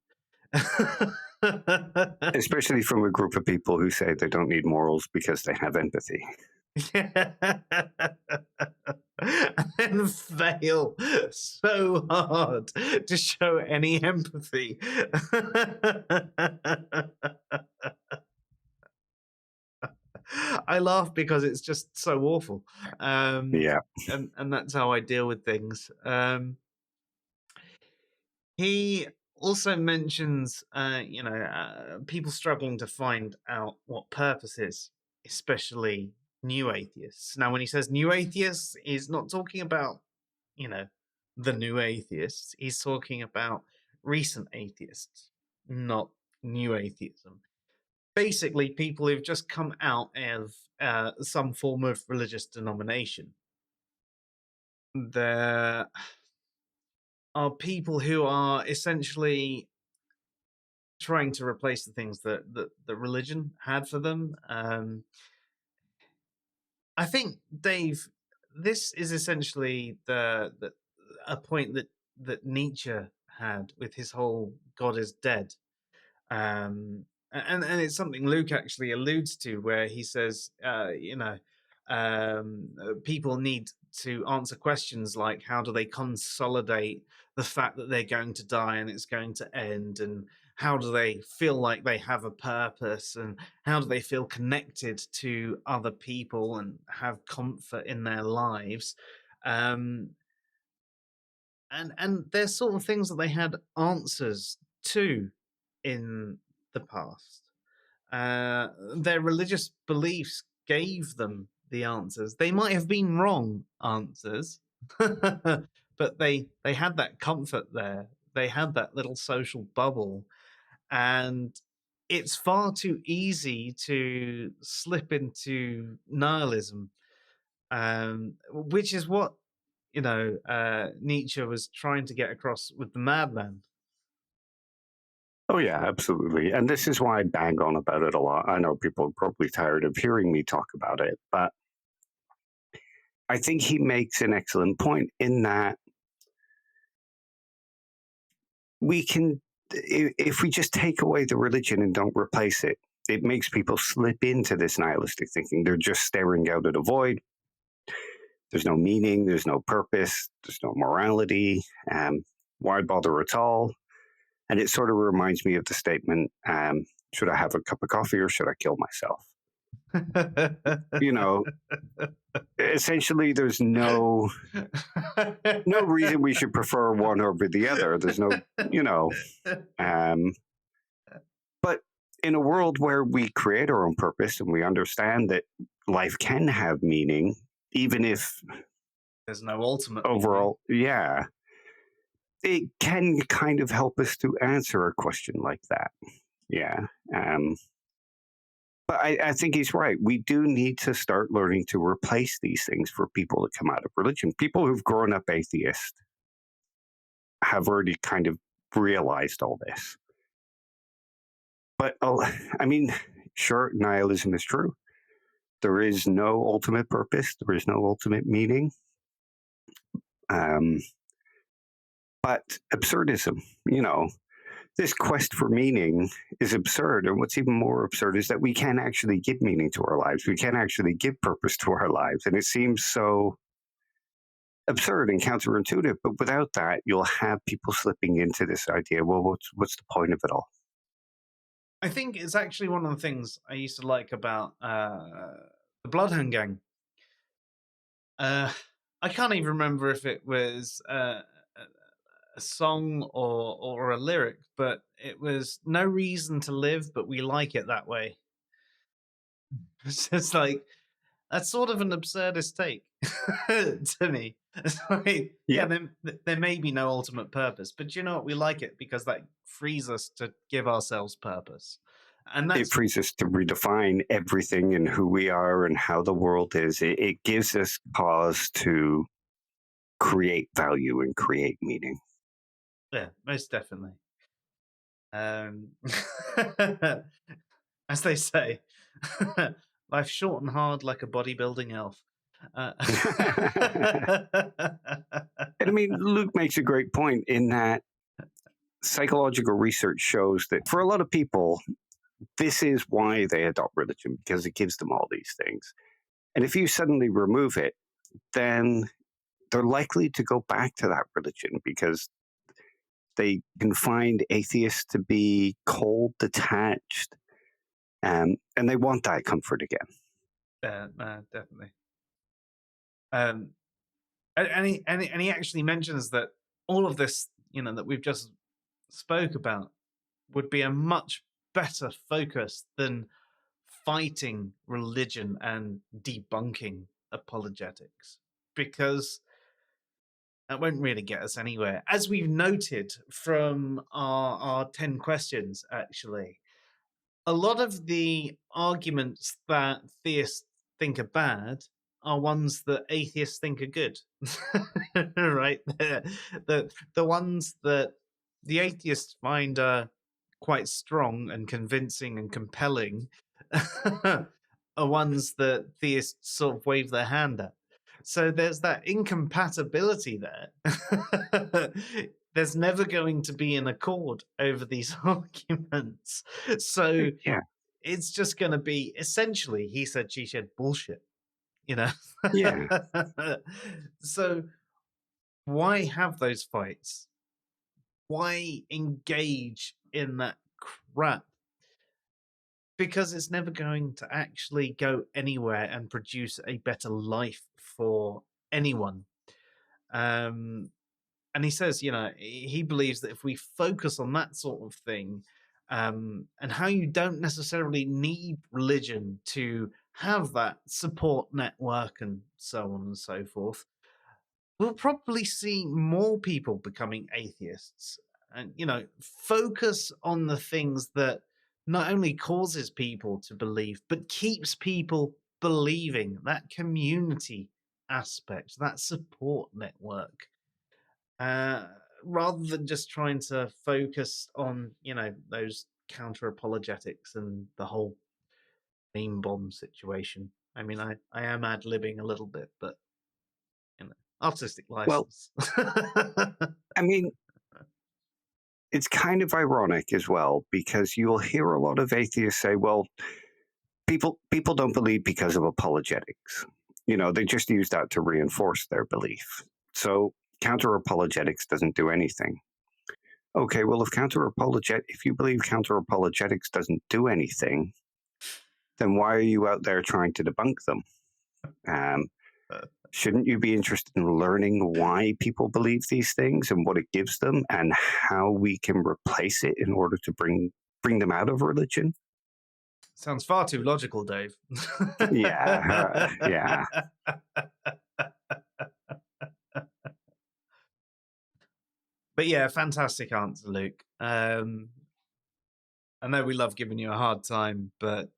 F: Especially from a group of people who say they don't need morals because they have empathy.
A: And then fail so hard to show any empathy. I laugh because it's just so awful.
F: Yeah.
A: And that's how I deal with things. He also mentions, people struggling to find out what purpose is, especially new atheists. Now, when he says new atheists, he's not talking about, the new atheists. He's talking about recent atheists, not new atheism. Basically, people who've just come out of some form of religious denomination. There are people who are essentially trying to replace the things that religion had for them. I think, Dave, this is essentially a point that Neitche had with his whole God is dead. And it's something Luke actually alludes to, where he says, people need to answer questions like, how do they consolidate the fact that they're going to die and it's going to end, and how do they feel like they have a purpose, and how do they feel connected to other people and have comfort in their lives. And they're sort of things that they had answers to in the past. Their religious beliefs gave them the answers. They might have been wrong answers, but they had that comfort there. They had that little social bubble, and it's far too easy to slip into nihilism, which is what Neitche was trying to get across with the madman.
F: Oh, yeah, absolutely. And this is why I bang on about it a lot. I know people are probably tired of hearing me talk about it, but I think he makes an excellent point in that we can, if we just take away the religion and don't replace it, it makes people slip into this nihilistic thinking. They're just staring out at a void. There's no meaning, there's no purpose, there's no morality. Why bother at all? And it sort of reminds me of the statement, should I have a cup of coffee or should I kill myself? Essentially, there's no reason we should prefer one over the other. There's no, but in a world where we create our own purpose and we understand that life can have meaning, even if
A: there's no ultimate
F: overall, yeah, it can kind of help us to answer a question like that. Yeah. But I think he's right. We do need to start learning to replace these things for people that come out of religion. People who've grown up atheist have already kind of realized all this. But, I mean, sure, nihilism is true. There is no ultimate purpose. There is no ultimate meaning. But absurdism, this quest for meaning is absurd. And what's even more absurd is that we can't actually give meaning to our lives. We can't actually give purpose to our lives. And it seems so absurd and counterintuitive. But without that, you'll have people slipping into this idea, well, what's the point of it all?
A: I think it's actually one of the things I used to like about the Bloodhound Gang. I can't even remember if it was a song or a lyric, but it was no reason to live, but we like it that way. It's just like, that's sort of an absurdist take to me. It's like, there may be no ultimate purpose, but you know what? We like it because that frees us to give ourselves purpose. And
F: it frees us to redefine everything and who we are and how the world is. It gives us cause to create value and create meaning.
A: Yeah, most definitely. As they say, life's short and hard like a bodybuilding elf.
F: And I mean, Luke makes a great point in that psychological research shows that for a lot of people, this is why they adopt religion, because it gives them all these things. And if you suddenly remove it, then they're likely to go back to that religion because they can find atheists to be cold, detached, and they want that comfort again.
A: Yeah, definitely. And he actually mentions that all of this, that we've just spoke about, would be a much better focus than fighting religion and debunking apologetics, because that won't really get us anywhere. As we've noted from our 10 questions, actually, a lot of the arguments that theists think are bad are ones that atheists think are good. Right? The ones that the atheists find quite strong and convincing and compelling are ones that theists sort of wave their hand at. So there's that incompatibility there. There's never going to be an accord over these arguments. So it's just going to be essentially he said, she said bullshit, Yeah. So why have those fights? Why engage in that crap? Because it's never going to actually go anywhere and produce a better life for anyone. And he says, he believes that if we focus on that sort of thing, and how you don't necessarily need religion to have that support network and so on and so forth, we'll probably see more people becoming atheists. And, focus on the things that not only causes people to believe, but keeps people believing, that community aspect, that support network. Rather than just trying to focus on, those counter apologetics and the whole meme bomb situation. I mean, I am ad-libbing a little bit, but, artistic license.
F: Well, I mean, it's kind of ironic as well, because you'll hear a lot of atheists say, well, people don't believe because of apologetics. They just use that to reinforce their belief. So counter-apologetics doesn't do anything. Okay, well, if you believe counter-apologetics doesn't do anything, then why are you out there trying to debunk them? Shouldn't you be interested in learning why people believe these things and what it gives them and how we can replace it in order to bring them out of religion?
A: Sounds far too logical, Dave.
F: Yeah.
A: But yeah, fantastic answer, Luke. I know we love giving you a hard time, but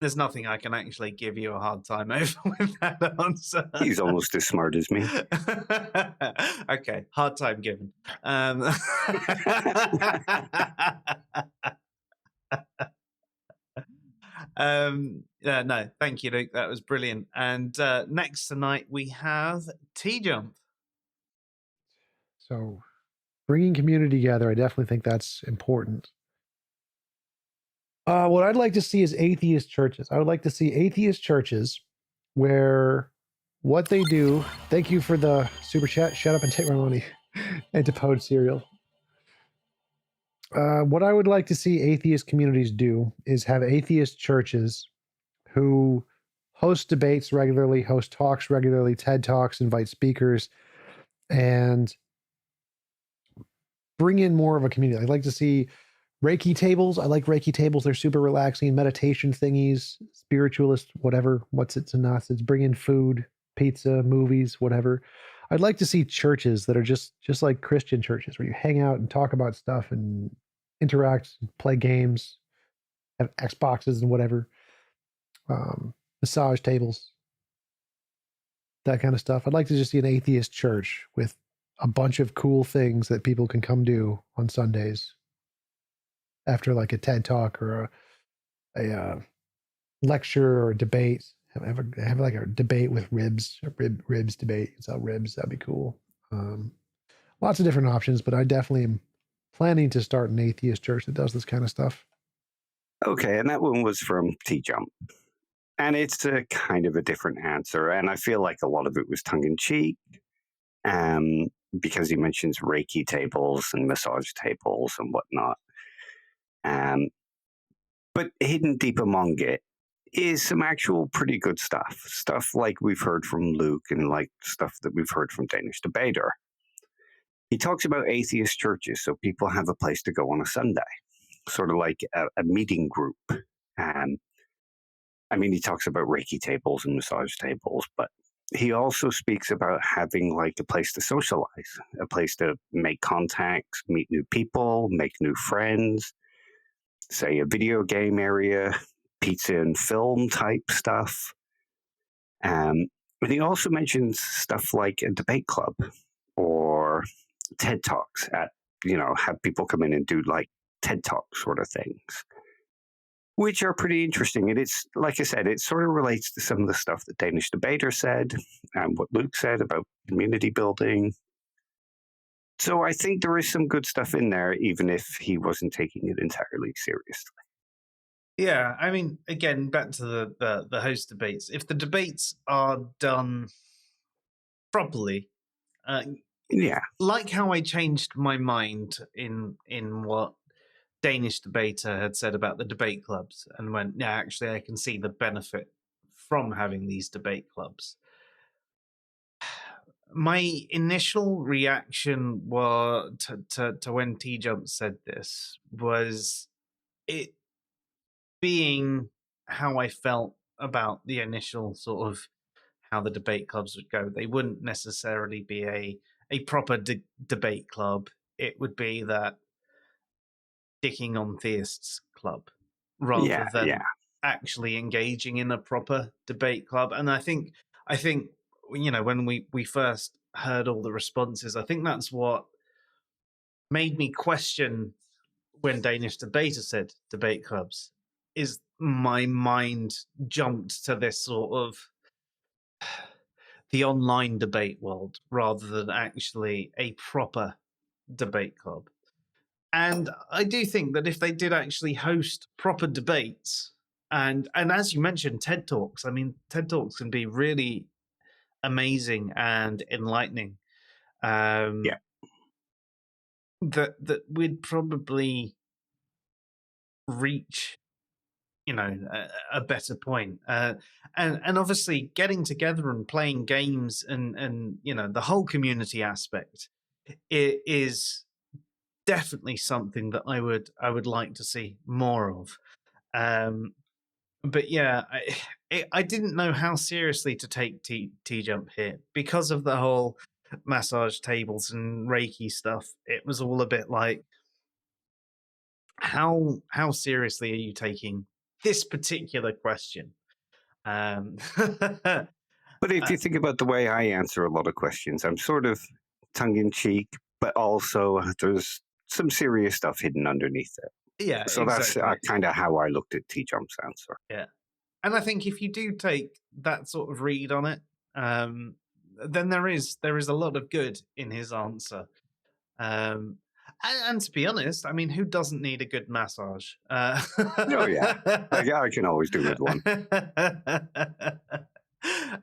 A: there's nothing I can actually give you a hard time over with that answer.
F: He's almost as smart as me.
A: Okay, hard time given. No, thank you, Luke. That was brilliant. And next tonight we have TJump.
B: So
L: bringing community together, I definitely think that's important. What I'd like to see is atheist churches. I would like to see atheist churches where what they do. Thank you for the super chat. Shut up and take my money. And to Pod Cereal. What I would like to see atheist communities do is have atheist churches who host debates regularly, host talks regularly, TED Talks, invite speakers, and bring in more of a community. I'd like to see Reiki tables. I like Reiki tables. They're super relaxing. Meditation thingies, spiritualist, whatever. What's it to not? It's bring in food, pizza, movies, whatever. I'd like to see churches that are just like Christian churches where you hang out and talk about stuff and interact, play games, have Xboxes and whatever. Massage tables, that kind of stuff. I'd like to just see an atheist church with a bunch of cool things that people can come do on Sundays after like a TED Talk or a lecture or a debate. Have like a debate with ribs, ribs debate. It's all ribs. That'd be cool. Lots of different options, but I definitely am planning to start an atheist church that does this kind of stuff.
F: Okay, and that one was from TJump. And it's a kind of a different answer. And I feel like a lot of it was tongue-in-cheek because he mentions Reiki tables and massage tables and whatnot. But hidden deep among it is some actual pretty good stuff. Stuff like we've heard from Luke and like stuff that we've heard from Danish Debater. He talks about atheist churches, so people have a place to go on a Sunday, sort of like a meeting group. I mean, he talks about Reiki tables and massage tables, but he also speaks about having like a place to socialize, a place to make contacts, meet new people, make new friends, say a video game area, pizza and film type stuff. And he also mentions stuff like a debate club or TED Talks have people come in and do like TED Talk sort of things, which are pretty interesting. And it's, like I said, it sort of relates to some of the stuff that Danish Debater said and what Luke said about community building. So I think there is some good stuff in there, even if he wasn't taking it entirely seriously.
A: Yeah, I mean, again, back to the host debates. If the debates are done properly, like how I changed my mind in what Danish Debater had said about the debate clubs and went, yeah, actually, I can see the benefit from having these debate clubs. My initial reaction was to when TJump said this was it being how I felt about the initial sort of how the debate clubs would go. They wouldn't necessarily be a proper debate club. It would be that dicking on theists club rather than actually engaging in a proper debate club. And I think when we first heard all the responses, I think that's what made me question when Danish Debater said debate clubs, is my mind jumped to this sort of the online debate world rather than actually a proper debate club. And I do think that if they did actually host proper debates, and as you mentioned, TED Talks, I mean, TED Talks can be really amazing and enlightening. That we'd probably reach, a better point. And obviously getting together and playing games and the whole community aspect is definitely something that I would like to see more of. But yeah, I didn't know how seriously to take TJump here because of the whole massage tables and Reiki stuff. It was all a bit like, how seriously are you taking this particular question?
F: But if you think about the way I answer a lot of questions, I'm sort of tongue-in-cheek, but also there's some serious stuff hidden underneath it.
A: Yeah,
F: so
A: exactly.
F: That's kind of how I looked at TJump's answer.
A: Yeah, and I think if you do take that sort of read on it, then there is a lot of good in his answer. And to be honest, I mean, who doesn't need a good massage?
F: Oh yeah, I can always do with one.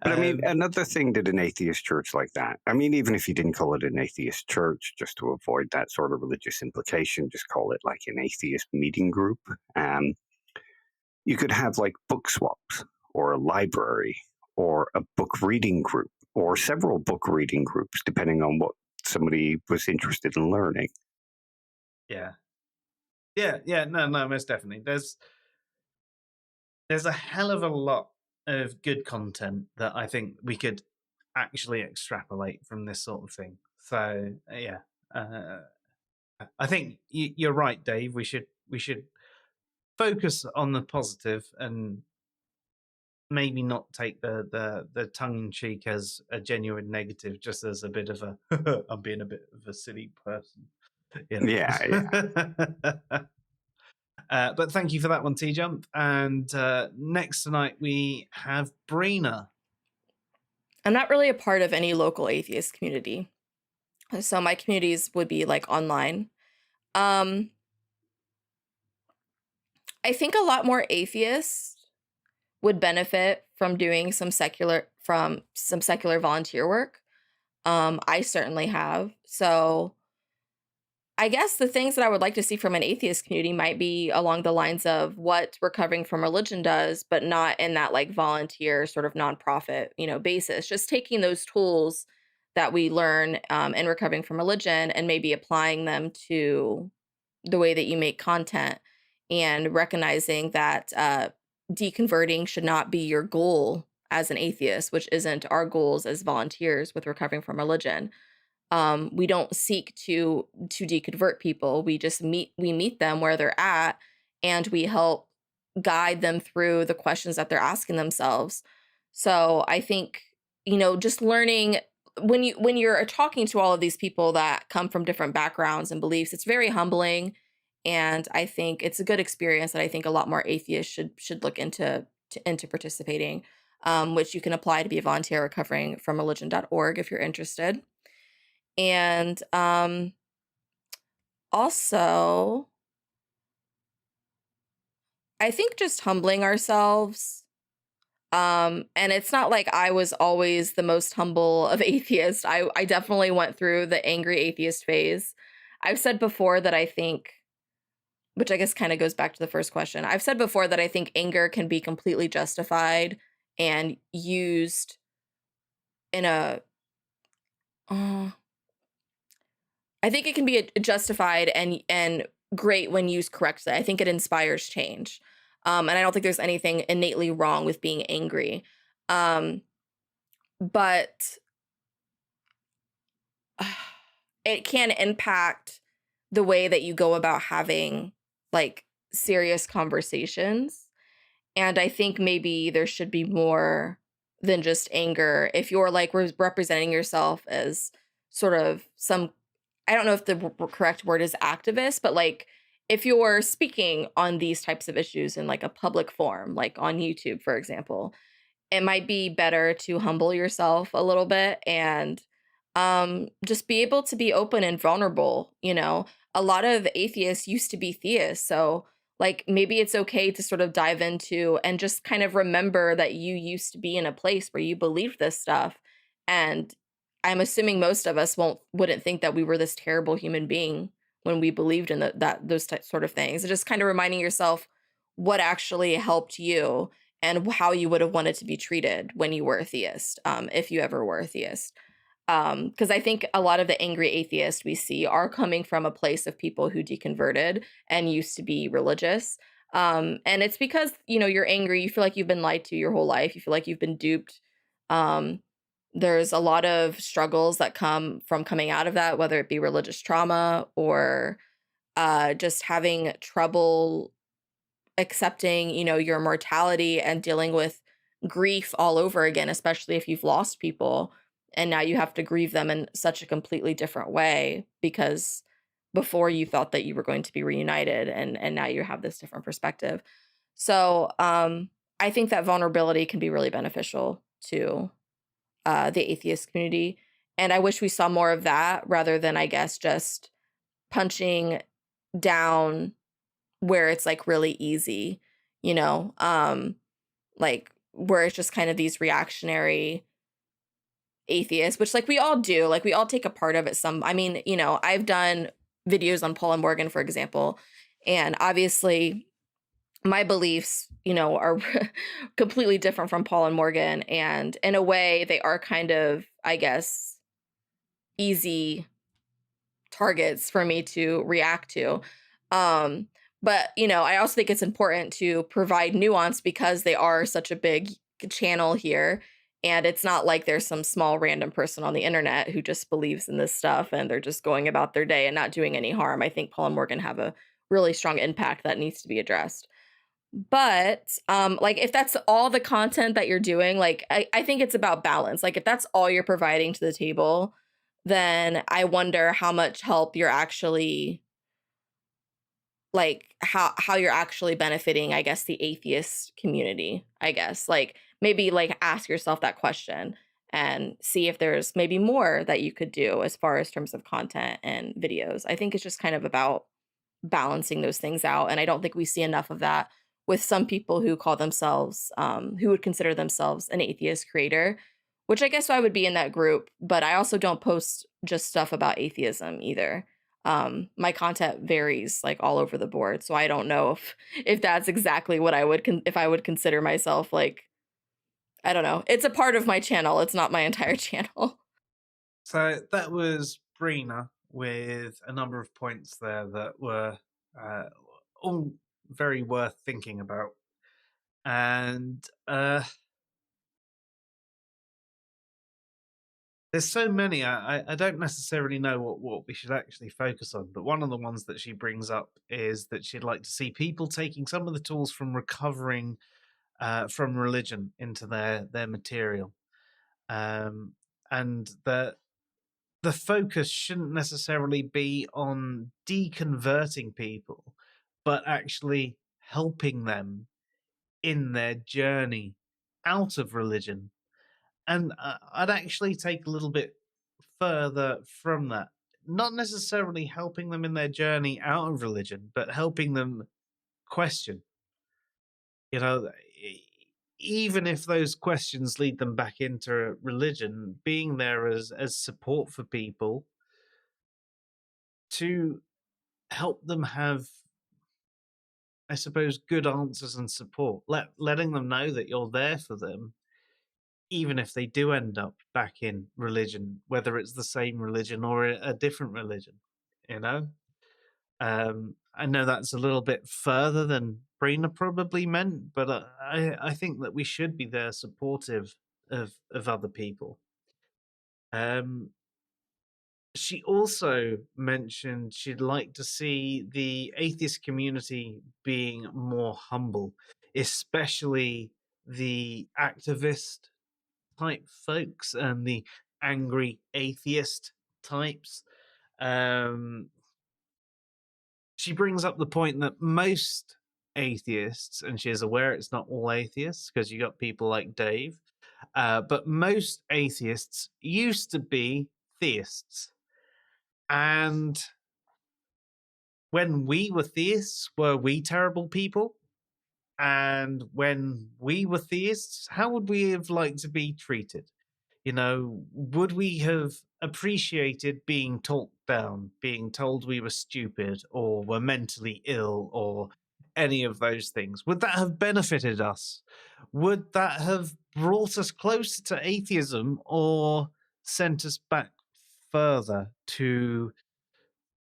F: But I mean, another thing that an atheist church like that, I mean, even if you didn't call it an atheist church, just to avoid that sort of religious implication, just call it like an atheist meeting group. You could have like book swaps or a library or a book reading group or several book reading groups, depending on what somebody was interested in learning.
A: Yeah, no, most definitely. There's a hell of a lot of good content that I think we could actually extrapolate from this sort of thing. So yeah, I think you're right, Dave. We should focus on the positive and maybe not take the tongue in cheek as a genuine negative, just as a bit of a I'm being a bit of a silly person. You know?
F: Yeah.
A: But thank you for that one, TJump. And next tonight we have Brina.
M: I'm not really a part of any local atheist community, so my communities would be like online. I think a lot more atheists would benefit from doing some secular volunteer work. I certainly have. So I guess the things that I would like to see from an atheist community might be along the lines of what Recovering from Religion does, but not in that like volunteer sort of nonprofit, basis. Just taking those tools that we learn in Recovering from Religion and maybe applying them to the way that you make content, and recognizing that deconverting should not be your goal as an atheist, which isn't our goals as volunteers with Recovering from Religion. We don't seek to deconvert people. We just meet them where they're at, and we help guide them through the questions that they're asking themselves. So I think, just learning when you're talking to all of these people that come from different backgrounds and beliefs, it's very humbling. And I think it's a good experience that I think a lot more atheists should look into participating, which you can apply to be a volunteer at recoveringfromreligion.org if you're interested. And also, I think just humbling ourselves. And it's not like I was always the most humble of atheists. I definitely went through the angry atheist phase. I've said before that I think, which I guess kind of goes back to the first question. I've said before that I think anger can be completely justified and used in a... I think it can be justified and great when used correctly. I think it inspires change. And I don't think there's anything innately wrong with being angry. But it can impact the way that you go about having like serious conversations. And I think maybe there should be more than just anger. If you're like representing yourself as sort of some, I don't know if the correct word is activist, but like if you're speaking on these types of issues in like a public forum, like on YouTube, for example, it might be better to humble yourself a little bit and just be able to be open and vulnerable. A lot of atheists used to be theists. So like maybe it's okay to sort of dive into and just kind of remember that you used to be in a place where you believed this stuff. And I'm assuming most of us wouldn't think that we were this terrible human being when we believed in those sort of things. And just kind of reminding yourself what actually helped you and how you would have wanted to be treated when you were a theist, if you ever were a theist. Because I think a lot of the angry atheists we see are coming from a place of people who deconverted and used to be religious. And it's because, you're angry. You feel like you've been lied to your whole life. You feel like you've been duped. There's a lot of struggles that come from coming out of that, whether it be religious trauma or just having trouble accepting, your mortality and dealing with grief all over again, especially if you've lost people. And now you have to grieve them in such a completely different way because before you thought that you were going to be reunited and now you have this different perspective. So I think that vulnerability can be really beneficial to the atheist community. And I wish we saw more of that rather than, I guess, just punching down where it's like really easy, you know, like where it's just kind of these reactionary atheists, which like we all do, like we all take a part of it. I mean, you know, I've done videos on Paul and Morgan, for example, and obviously my beliefs, you know, are completely different from Paul and Morgan. And in a way, they are kind of, I guess, easy targets for me to react to. But, you know, I also think it's important to provide nuance because they are such a big channel here. And it's not like there's some small random person on the internet who just believes in this stuff and they're just going about their day and not doing any harm. I think Paul and Morgan have a really strong impact that needs to be addressed. But like if that's all the content that you're doing, like I think it's about balance. Like if that's all you're providing to the table, then I wonder how much help you're actually like how you're actually benefiting, I guess, the atheist community, I guess. Like maybe like ask yourself that question and see if there's maybe more that you could do as far as terms of content and videos. I think it's just kind of about balancing those things out. And I don't think we see enough of that with some people who call themselves, who would consider themselves an atheist creator, which I guess I would be in that group. But I also don't post just stuff about atheism either. My content varies like all over the board. So I don't know if that's exactly what I would, if I would consider myself like, I don't know. It's a part of my channel. It's not my entire channel.
A: So that was Brina with a number of points there that were all very worth thinking about. And there's so many, I don't necessarily know what we should actually focus on, but one of the ones that she brings up is that she'd like to see people taking some of the tools from recovering from religion into their material. And that the focus shouldn't necessarily be on deconverting people, but actually helping them in their journey out of religion. And I'd actually take a little bit further from that. Not necessarily helping them in their journey out of religion, but helping them question. You know, even if those questions lead them back into religion, being there as support for people to help them have, I suppose, good answers and support. Letting them know that you're there for them, even if they do end up back in religion, whether it's the same religion or a different religion, you know? I know that's a little bit further than Brina probably meant, but I think that we should be there supportive of other people. She also mentioned she'd like to see the atheist community being more humble, especially the activist type folks and the angry atheist types. She brings up the point that most atheists, and she is aware it's not all atheists because you got people like Dave, but most atheists used to be theists. And when we were theists, were we terrible people? And when we were theists, how would we have liked to be treated? You know, would we have appreciated being talked down, being told we were stupid or were mentally ill or any of those things? Would that have benefited us? Would that have brought us closer to atheism or sent us back further to,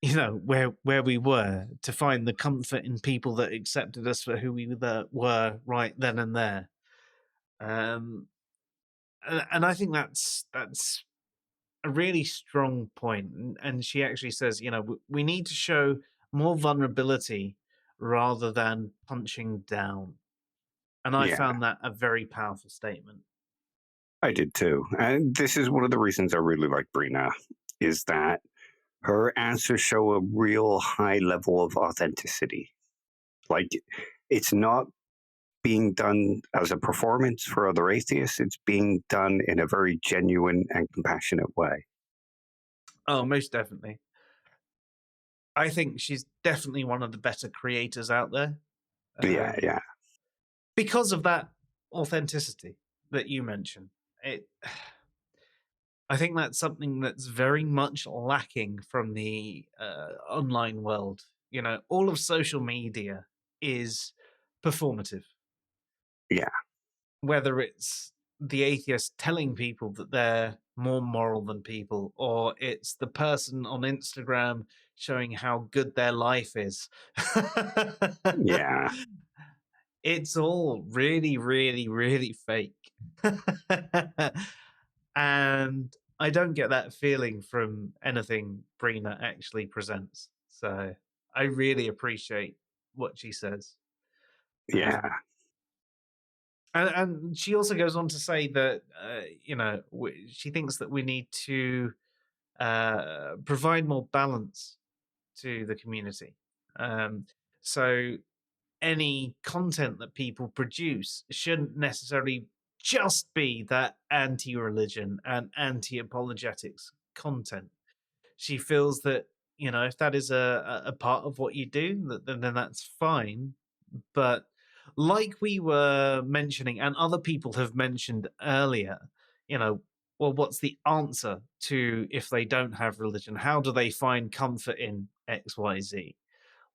A: you know, where we were, to find the comfort in people that accepted us for who we were right then and there? And I think that's a really strong point. And she actually says, you know, we need to show more vulnerability rather than punching down. And I found that a very powerful statement.
F: I did too. And this is one of the reasons I really like Brina, is that her answers show a real high level of authenticity. Like, it's not being done as a performance for other atheists. It's being done in a very genuine and compassionate way.
A: Oh, most definitely. I think she's definitely one of the better creators out there.
F: Yeah.
A: Because of that authenticity that you mentioned. I think that's something that's very much lacking from the online world. You know, all of social media is performative.
F: Yeah.
A: Whether it's the atheist telling people that they're more moral than people, or it's the person on Instagram showing how good their life is.
F: Yeah.
A: It's all really, really, really fake. And I don't get that feeling from anything Brina actually presents. So I really appreciate what she says.
F: Yeah.
A: And she also goes on to say that, she thinks that we need to provide more balance to the community. So any content that people produce shouldn't necessarily just be that anti-religion and anti-apologetics content. She feels that, if that is a part of what you do, then that's fine. But like we were mentioning, and other people have mentioned earlier, well, what's the answer to if they don't have religion? How do they find comfort in XYZ?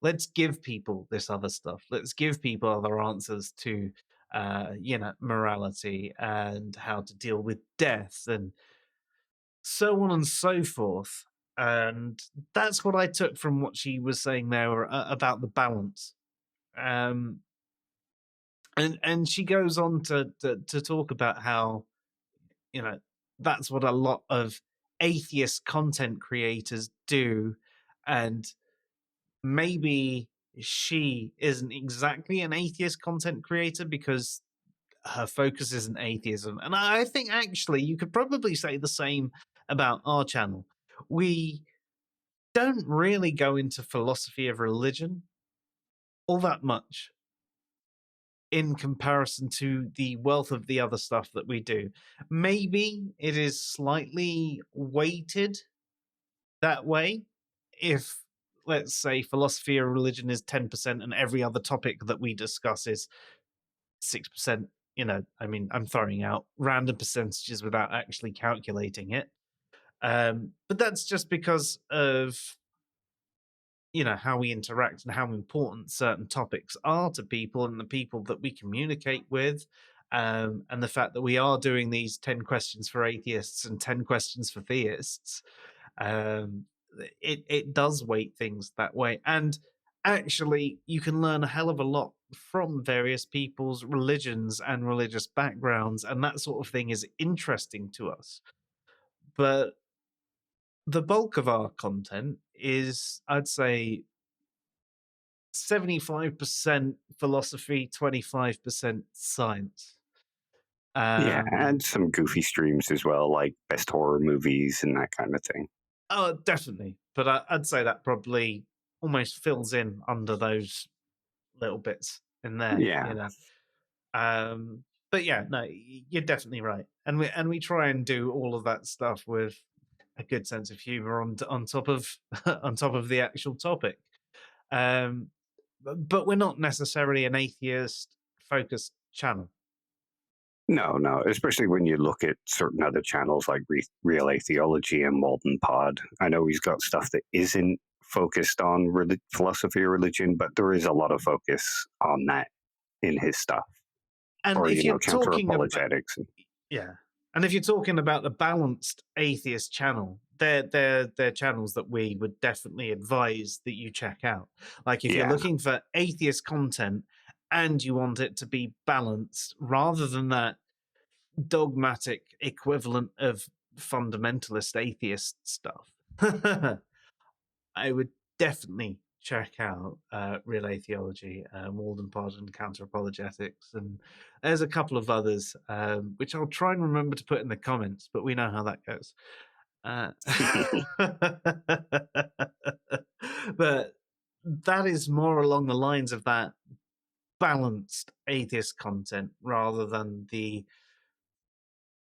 A: Let's give people this other stuff. Let's give people other answers to, morality and how to deal with death and so on and so forth. And that's what I took from what she was saying there about the balance. And she goes on to talk about how, that's what a lot of atheist content creators do. And maybe she isn't exactly an atheist content creator because her focus isn't atheism. And I think actually you could probably say the same about our channel. We don't really go into philosophy of religion all that much in comparison to the wealth of the other stuff that we do. Maybe it is slightly weighted that way if, let's say, philosophy of religion is 10% and every other topic that we discuss is 6%. I'm throwing out random percentages without actually calculating it. But that's just because of how we interact and how important certain topics are to people and the people that we communicate with, and the fact that we are doing these 10 questions for atheists and 10 questions for theists. It does weight things that way. And actually, you can learn a hell of a lot from various people's religions and religious backgrounds, and that sort of thing is interesting to us. But the bulk of our content is, I'd say, 75% philosophy, 25% science.
F: And some goofy streams as well, like best horror movies and that kind of thing.
A: Oh, definitely. But I'd say that probably almost fills in under those little bits in there.
F: Yeah.
A: But yeah, no, you're definitely right. And we try and do all of that stuff with a good sense of humor on top of on top of the actual topic. But we're not necessarily an atheist focused channel.
F: No, especially when you look at certain other channels like Real Atheology and Walden Pod. I know he's got stuff that isn't focused on philosophy or religion, but there is a lot of focus on that in his stuff.
A: And
F: or,
A: if you're
F: counter
A: talking
F: apologetics.
A: And if you're talking about a balanced atheist channel, they're channels that we would definitely advise that you check out. Like if you're looking for atheist content and you want it to be balanced rather than that dogmatic equivalent of fundamentalist atheist stuff, I would definitely check out Real Atheology, Walden Pod, and Counter Apologetics, and there's a couple of others which I'll try and remember to put in the comments, but we know how that goes. But that is more along the lines of that balanced atheist content rather than the,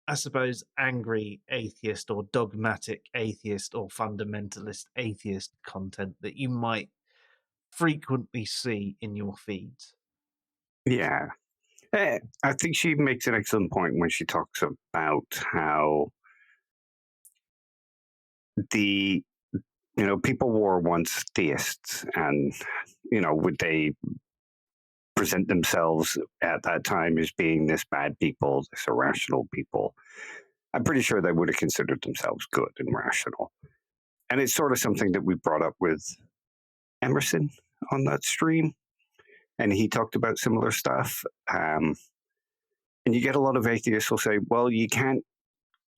A: I suppose, angry atheist or dogmatic atheist or fundamentalist atheist content that you might frequently see in your feeds.
F: Yeah. I think she makes an excellent point when she talks about how people were once theists, and, would they present themselves at that time as being this bad people, this irrational people? I'm pretty sure they would have considered themselves good and rational. And it's sort of something that we brought up with Emerson on that stream. And he talked about similar stuff. And you get a lot of atheists will say, well, you can't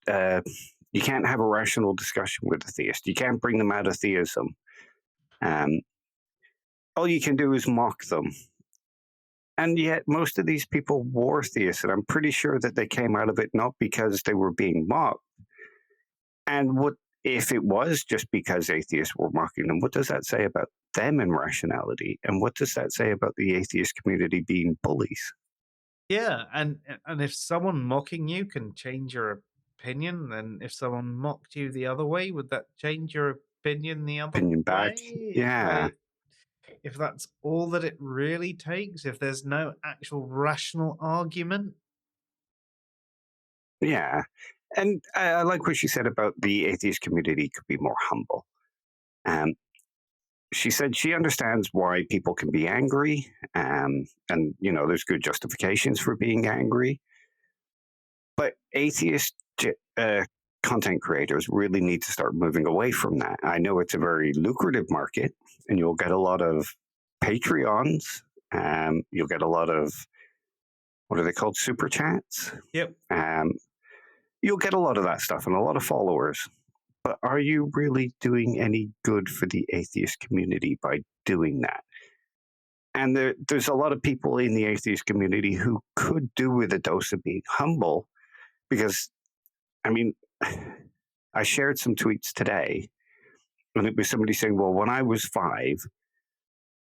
F: have a rational discussion with a theist. You can't bring them out of theism. All you can do is mock them. And yet most of these people were theists, and I'm pretty sure that they came out of it not because they were being mocked. And what if it was just because atheists were mocking them? What does that say about them and rationality? And what does that say about the atheist community being bullies?
A: Yeah, and if someone mocking you can change your opinion, then if someone mocked you the other way, would that change your opinion the other way?
F: Back? Yeah.
A: Like, if that's all that it really takes, if there's no actual rational argument.
F: Yeah. And I like what she said about the atheist community could be more humble. She said she understands why people can be angry, and, there's good justifications for being angry. But atheist content creators really need to start moving away from that. I know it's a very lucrative market, and you'll get a lot of Patreons. You'll get a lot of, what are they called? Super chats?
A: Yep.
F: You'll get a lot of that stuff and a lot of followers. But are you really doing any good for the atheist community by doing that? And there's a lot of people in the atheist community who could do with a dose of being humble, because, I shared some tweets today, and it was somebody saying, well, when I was 5,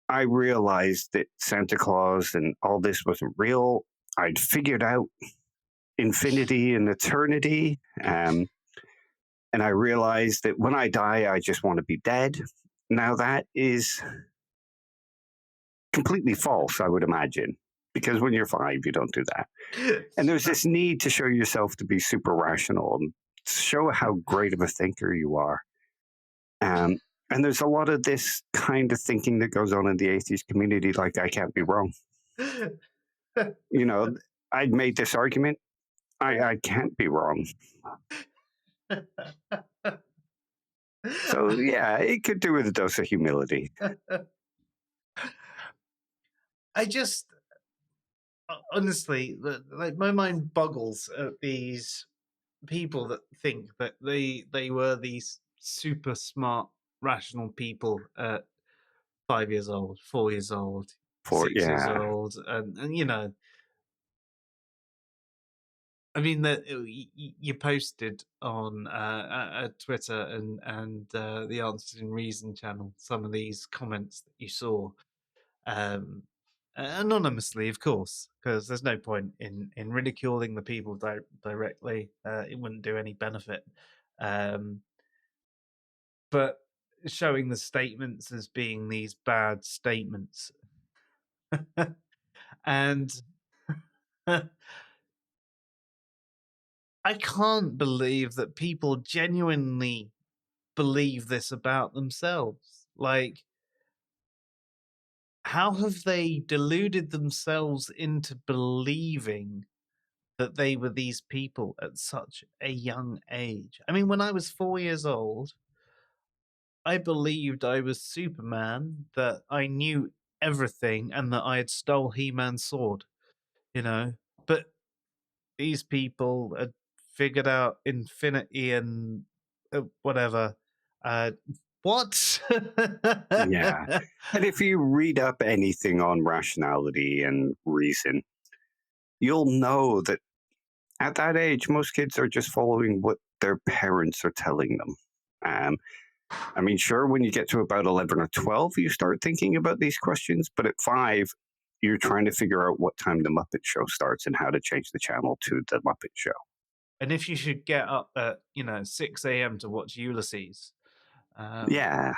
F: I realized that Santa Claus and all this wasn't real. I'd figured out infinity and eternity. And I realized that when I die, I just want to be dead. Now, that is completely false, I would imagine, because when you're 5, you don't do that. And there's this need to show yourself to be super rational and show how great of a thinker you are. And there's a lot of this kind of thinking that goes on in the atheist community, like, I can't be wrong. I'd made this argument. I can't be wrong. So, yeah, it could do with a dose of humility.
A: I just, honestly, like, my mind boggles at these people that think that they were these super smart, rational people at 5 years old, 4 years old, 6 years old, and that you posted on Twitter and the Answers in Reason channel some of these comments that you saw, anonymously, of course, because there's no point in ridiculing the people directly. It wouldn't do any benefit. But showing the statements as being these bad statements, and I can't believe that people genuinely believe this about themselves. Like, how have they deluded themselves into believing that they were these people at such a young age? I mean, when I was 4 years old, I believed I was Superman, that I knew everything, and that I had stole He-Man's sword, But these people had figured out infinity and whatever. What?
F: Yeah. And if you read up anything on rationality and reason, you'll know that at that age, most kids are just following what their parents are telling them. Sure, when you get to about 11 or 12, you start thinking about these questions, but at 5, you're trying to figure out what time the Muppet Show starts and how to change the channel to the Muppet Show.
A: And if you should get up at 6 a.m. to watch Ulysses.
F: Yeah.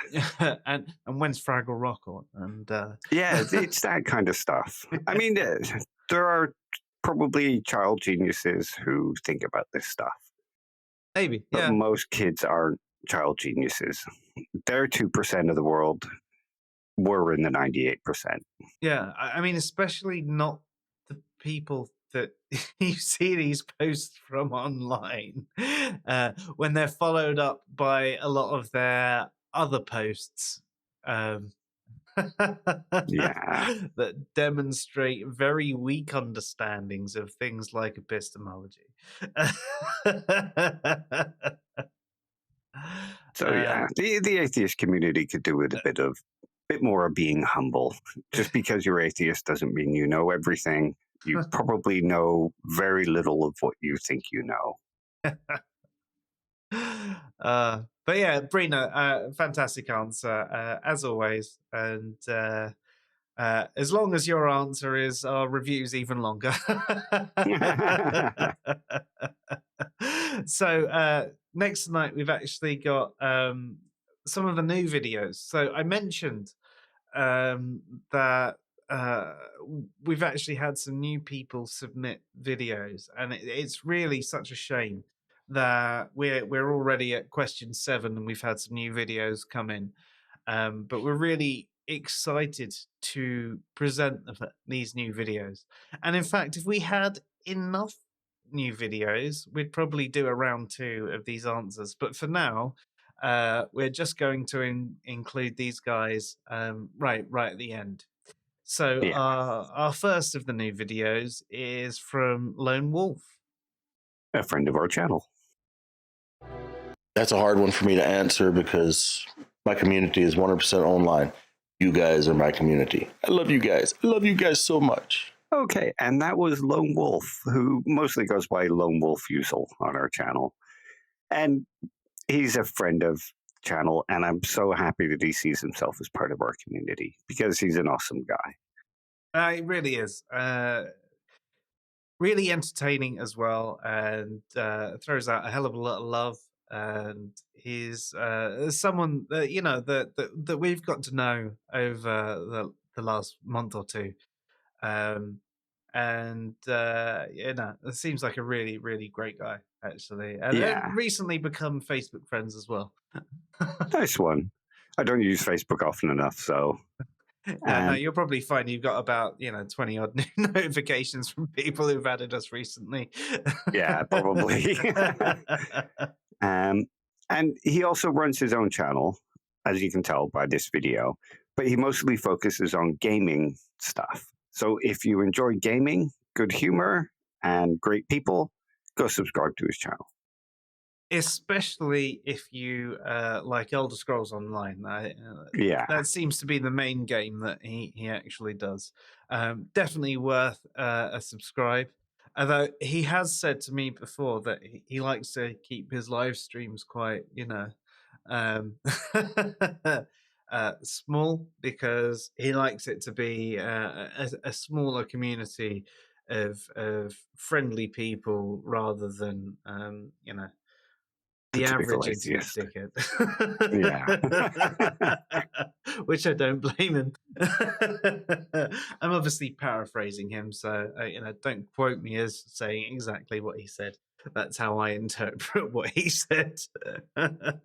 A: and when's Fraggle Rock on? And
F: yeah, it's that kind of stuff. I mean, there are probably child geniuses who think about this stuff.
A: Maybe,
F: but
A: yeah.
F: most kids aren't child geniuses. They're 2% of the world. We're in the 98%.
A: Yeah, I mean, especially not the people that you see these posts from online when they're followed up by a lot of their other posts that demonstrate very weak understandings of things like epistemology.
F: So yeah, the atheist community could do with a bit more of being humble. Just because you're atheist doesn't mean you know everything. You probably know very little of what you think you know.
A: But yeah, Brina, fantastic answer as always, and as long as your answer is our review's even longer. So next night we've actually got some of the new videos. So I mentioned that we've actually had some new people submit videos, and it's really such a shame that we're already at question 7 and we've had some new videos come in, but we're really excited to present these new videos. And in fact, if we had enough new videos, we'd probably do a round 2 of these answers, but for now we're just going to include these guys right at the end. So our first of the new videos is from Lone Wolf,
F: a friend of our channel.
N: That's a hard one for me to answer because my community is 100% online. You guys are my community. I love you guys. I love you guys so much.
F: Okay, and that was Lone Wolf, who mostly goes by Lone Wolf Usel on our channel. And he's a friend of the channel, and I'm so happy that he sees himself as part of our community because he's an awesome guy.
A: He really is. Really entertaining as well, and throws out a hell of a lot of love. And he's someone that that we've got to know over the last month or two, and it seems like a really, really great guy actually, and they've recently become Facebook friends as well.
F: Nice one. I don't use Facebook often enough, so.
A: No, you'll probably find you've got about 20 odd notifications from people who've added us recently.
F: Yeah, probably. And he also runs his own channel, as you can tell by this video, but he mostly focuses on gaming stuff. So if you enjoy gaming, good humor, and great people, go subscribe to his channel.
A: Especially if you like Elder Scrolls Online. That seems to be the main game that he actually does. Definitely worth a subscribe. Although he has said to me before that he likes to keep his live streams quite, small, because he likes it to be a smaller community of friendly people rather than, the average internet dickhead. Which I don't blame him. I'm obviously paraphrasing him, so don't quote me as saying exactly what he said. That's how I interpret what he said.
F: But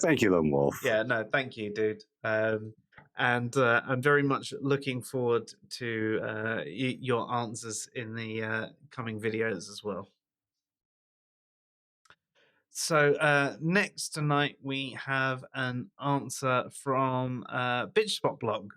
F: thank you, Lone Wolf.
A: Yeah, no, thank you, dude. And I'm very much looking forward to your answers in the coming videos as well. So next tonight we have an answer from Bitchspot Blog.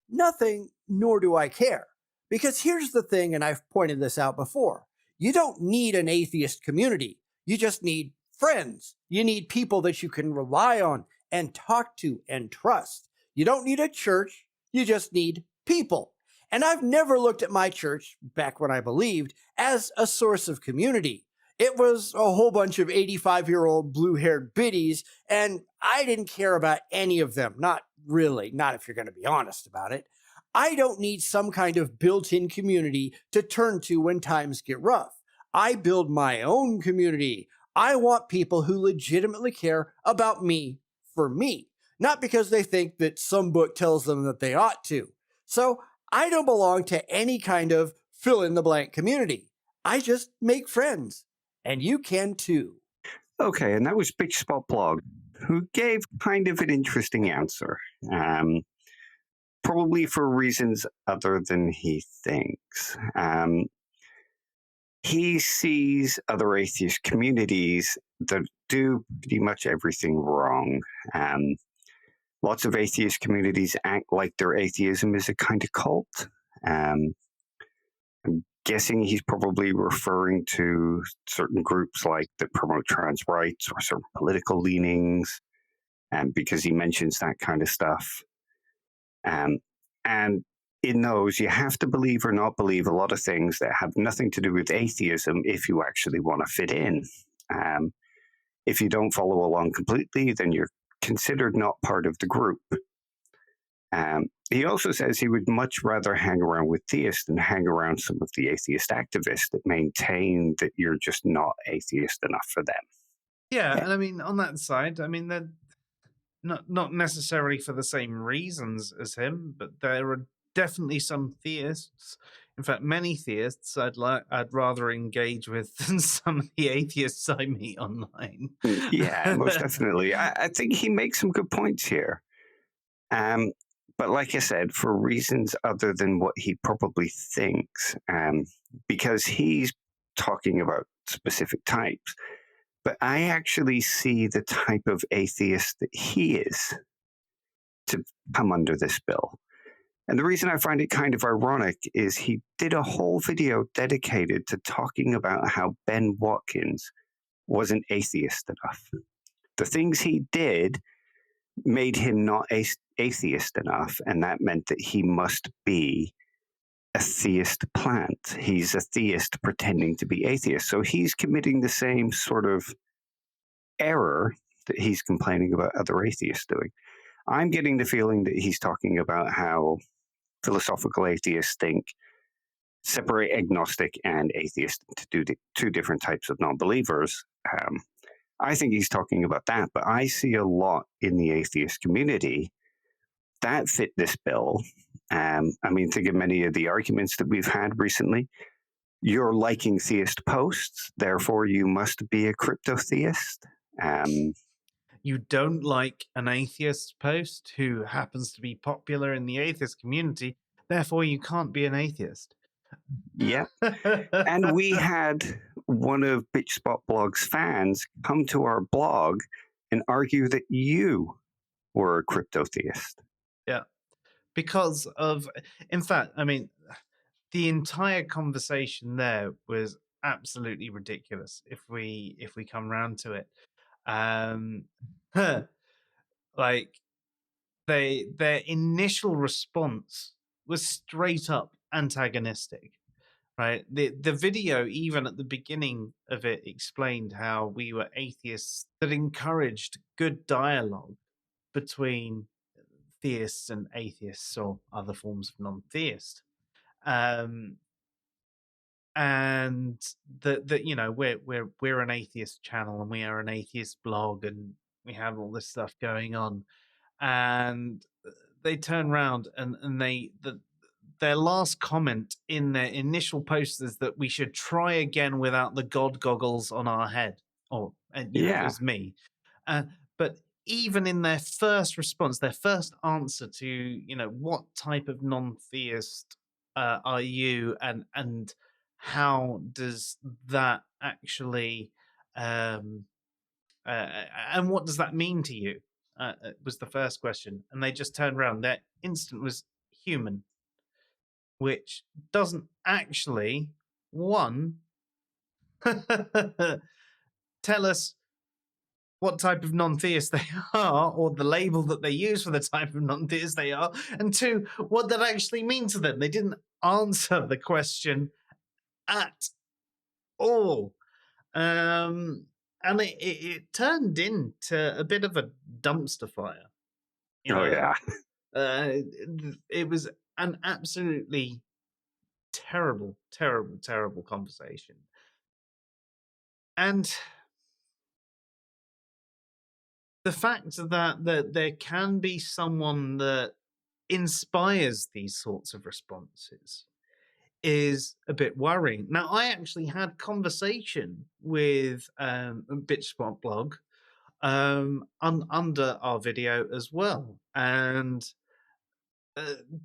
O: Nothing, nor do I care. Because here's the thing, and I've pointed this out before. You don't need an atheist community. You just need friends. You need people that you can rely on and talk to and trust. You don't need a church. You just need people. And I've never looked at my church, back when I believed, as a source of community. It was a whole bunch of 85-year-old blue-haired biddies, and I didn't care about any of them. Not really, not if you're going to be honest about it. I don't need some kind of built-in community to turn to when times get rough. I build my own community. I want people who legitimately care about me for me, not because they think that some book tells them that they ought to. So I don't belong to any kind of fill-in-the-blank community. I just make friends, and you can too.
F: Okay, and that was Bitchspot Blog, who gave kind of an interesting answer. Probably for reasons other than he thinks. He sees other atheist communities that do pretty much everything wrong. Lots of atheist communities act like their atheism is a kind of cult. I'm guessing he's probably referring to certain groups like that promote trans rights or certain political leanings, because he mentions that kind of stuff. And in those, you have to believe or not believe a lot of things that have nothing to do with atheism if you actually want to fit in. If you don't follow along completely, then you're considered not part of the group. He also says he would much rather hang around with theists than hang around some of the atheist activists that maintain that you're just not atheist enough for them.
A: Yeah, and I mean, on that side, I mean, they're not necessarily for the same reasons as him, but there are definitely some theists. In fact, many theists I'd rather engage with than some of the atheists I meet online.
F: Yeah, most definitely. I think he makes some good points here. But like I said, for reasons other than what he probably thinks, because he's talking about specific types, but I actually see the type of atheist that he is to come under this bill. And the reason I find it kind of ironic is he did a whole video dedicated to talking about how Ben Watkins wasn't atheist enough. The things he did made him not atheist enough, and that meant that he must be a theist plant. He's a theist pretending to be atheist. So he's committing the same sort of error that he's complaining about other atheists doing. I'm getting the feeling that he's talking about how philosophical atheists think separate agnostic and atheist into two different types of non-believers. I think he's talking about that, but I see a lot in the atheist community that fit this bill. I mean, think of many of the arguments that we've had recently. You're liking theist posts, therefore you must be a crypto theist.
A: You don't like an atheist post who happens to be popular in the atheist community, therefore you can't be an atheist.
F: Yeah. And we had one of Bitchspot Blog's fans come to our blog and argue that you were a crypto theist.
A: Yeah. Because of, in fact, I mean, the entire conversation there was absolutely ridiculous if we come round to it. Like their initial response was straight up antagonistic, right? The video, even at the beginning of it, explained how we were atheists that encouraged good dialogue between theists and atheists or other forms of non-theist. And that you know, we're an atheist channel and we are an atheist blog and we have all this stuff going on. And they turn around and their last comment in their initial post is that we should try again without the God goggles on our head. Or you know, it was me. But even in their first response, their first answer to, you know, what type of non-theist are you, and how does that actually and what does that mean to you, was the first question. And they just turned around. Their instant was human, which doesn't actually, one, tell us what type of non-theist they are, or the label that they use for the type of non-theist they are, and two, what that actually means to them. They didn't answer the question at all. And it turned into a bit of a dumpster fire. You know?
F: Oh, yeah.
A: It was an absolutely terrible, terrible, terrible conversation. And the fact that there can be someone that inspires these sorts of responses is a bit worrying. Now, I actually had conversation with Bitchspot Blog under our video as well, and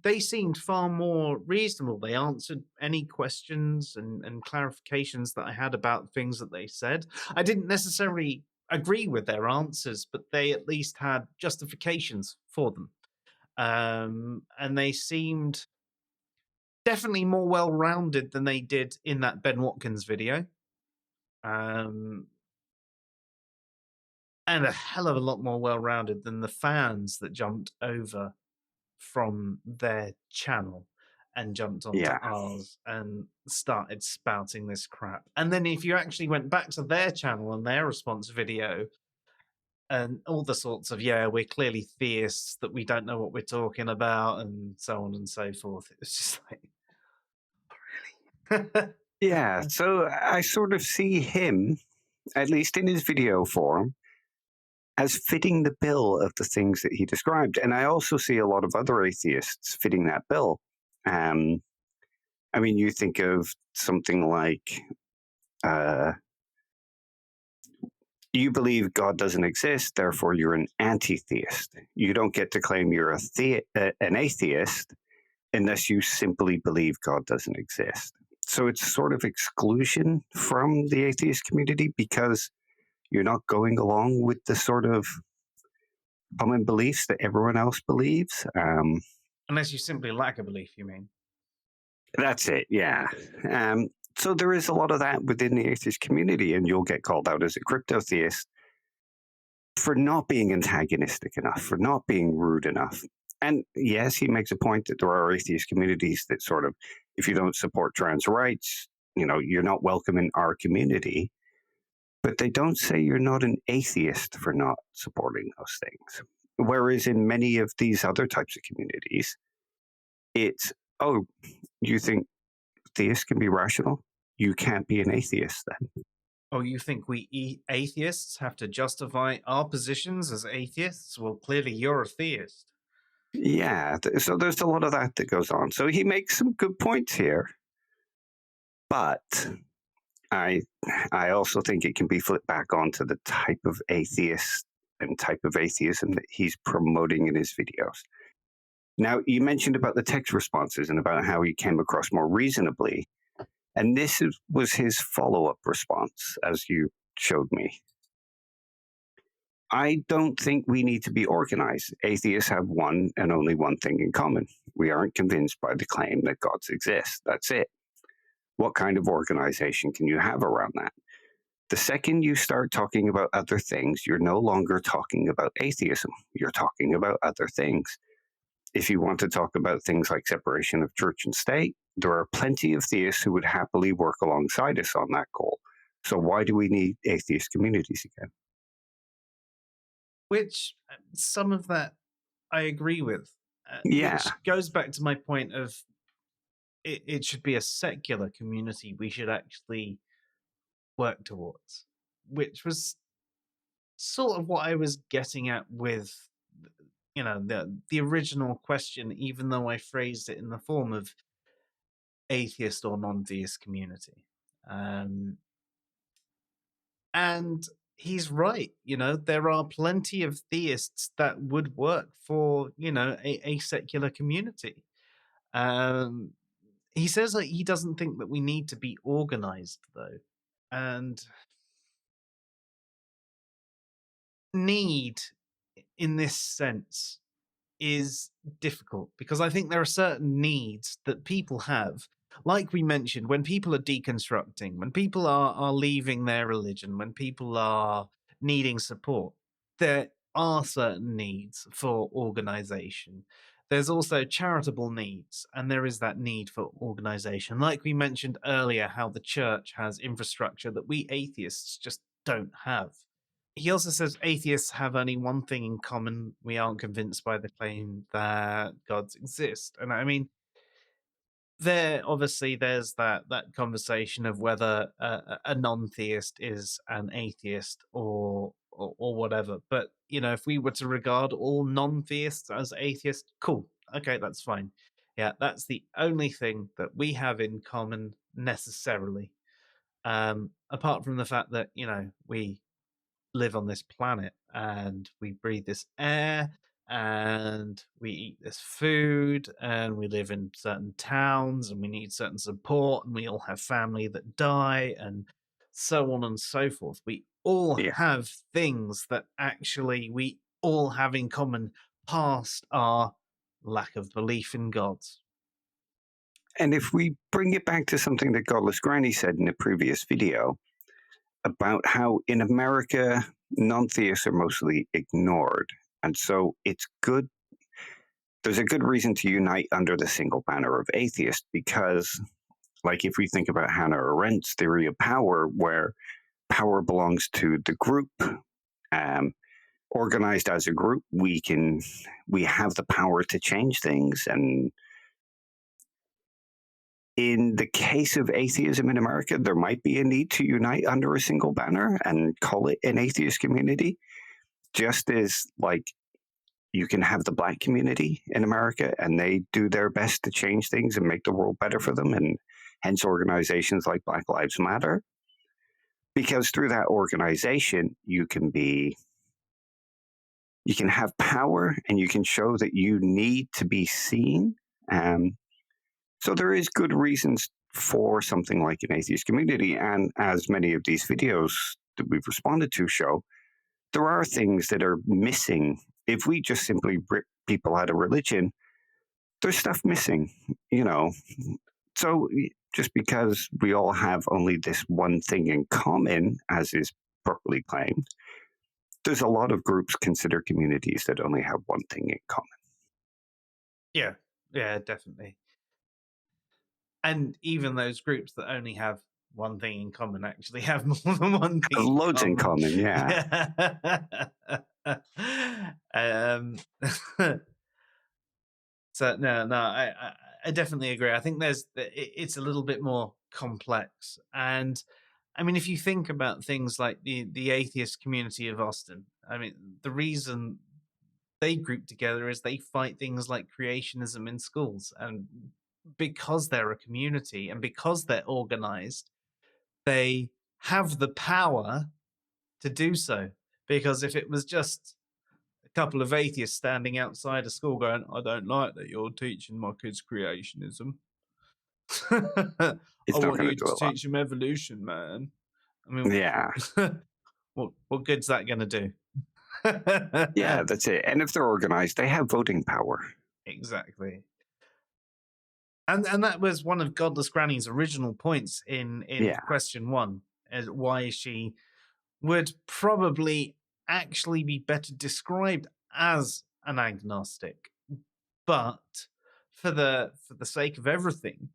A: they seemed far more reasonable. They answered any questions and clarifications that I had about things that they said. I didn't necessarily agree with their answers, but they at least had justifications for them. And they seemed definitely more well-rounded than they did in that Ben Watkins video. And a hell of a lot more well-rounded than the fans that jumped over from their channel and jumped onto ours and started spouting this crap. And then if you actually went back to their channel and their response video and all the sorts of, yeah, we're clearly theists, that we don't know what we're talking about, and so on and so forth. It's just like, really?
F: Yeah, so I sort of see him, at least in his video form, as fitting the bill of the things that he described. And I also see a lot of other atheists fitting that bill. I mean, you think of something like, you believe God doesn't exist, therefore you're an anti-theist. You don't get to claim you're an atheist unless you simply believe God doesn't exist. So it's sort of exclusion from the atheist community because you're not going along with the sort of common beliefs that everyone else believes.
A: Unless you simply lack a belief, you mean?
F: That's it, yeah. So there is a lot of that within the atheist community, and you'll get called out as a crypto-theist for not being antagonistic enough, for not being rude enough. And yes, he makes a point that there are atheist communities that sort of, if you don't support trans rights, you're not welcome in our community. But they don't say you're not an atheist for not supporting those things. Whereas in many of these other types of communities, it's, oh, you think theists can be rational? You can't be an atheist then.
A: Oh, you think we atheists have to justify our positions as atheists? Well, clearly you're a theist.
F: Yeah, so there's a lot of that goes on. So he makes some good points here. But I also think it can be flipped back onto the type of atheist and type of atheism that he's promoting in his videos. Now, you mentioned about the text responses and about how he came across more reasonably. And this was his follow-up response, as you showed me. I don't think we need to be organized. Atheists have one and only one thing in common. We aren't convinced by the claim that gods exist. That's it. What kind of organization can you have around that? The second you start talking about other things, you're no longer talking about atheism. You're talking about other things. If you want to talk about things like separation of church and state, there are plenty of theists who would happily work alongside us on that goal. So why do we need atheist communities again?
A: Which some of that I agree with.
F: Yeah.
A: Which goes back to my point of it should be a secular community we should actually work towards, which was sort of what I was getting at with, the original question, even though I phrased it in the form of atheist or non-theist community. And he's right. There are plenty of theists that would work for, a secular community. He says that he doesn't think that we need to be organized, though. And need, in this sense, is difficult because I think there are certain needs that people have. Like we mentioned, when people are deconstructing, when people are leaving their religion, when people are needing support, there are certain needs for organization. There's also charitable needs, and there is that need for organization. Like we mentioned earlier, how the church has infrastructure that we atheists just don't have. He also says atheists have only one thing in common. We aren't convinced by the claim that gods exist. And I mean, there's that conversation of whether a non-theist is an atheist or whatever. But if we were to regard all non-theists as atheists, cool, okay, that's fine. Yeah, that's the only thing that we have in common necessarily, apart from the fact that we live on this planet and we breathe this air and we eat this food and we live in certain towns and we need certain support and we all have family that die and so on and so forth. We all have things that actually we all have in common past our lack of belief in gods.
F: And if we bring it back to something that Godless Granny said in a previous video about how in America, non-theists are mostly ignored. And so it's good. There's a good reason to unite under the single banner of atheist, because like if we think about Hannah Arendt's theory of power, where power belongs to the group, organized as a group, we have the power to change things. And in the case of atheism in America, there might be a need to unite under a single banner and call it an atheist community, just as like you can have the Black community in America and they do their best to change things and make the world better for them, and hence organizations like Black Lives Matter, because through that organization you can have power and you can show that you need to be seen. So there is good reasons for something like an atheist community, and as many of these videos that we've responded to show, there are things that are missing. If we just simply rip people out of religion, there's stuff missing, So just because we all have only this one thing in common, as is properly claimed, there's a lot of groups considered communities that only have one thing in common.
A: Yeah, definitely. And even those groups that only have one thing in common actually have more than one thing.
F: Loads in common, yeah.
A: So no, I definitely agree. I think it's a little bit more complex. And I mean, if you think about things like the atheist community of Austin, I mean, the reason they group together is they fight things like creationism in schools, and because they're a community and because they're organized, they have the power to do so. Because if it was just a couple of atheists standing outside a school going, I don't like that you're teaching my kids creationism. I want you to teach them evolution, man. I mean,
F: yeah.
A: What good's that going to do?
F: Yeah, that's it. And if they're organized, they have voting power.
A: Exactly. And that was one of Godless Granny's original points in question 1, as why she would probably actually be better described as an agnostic. But for the sake of everything,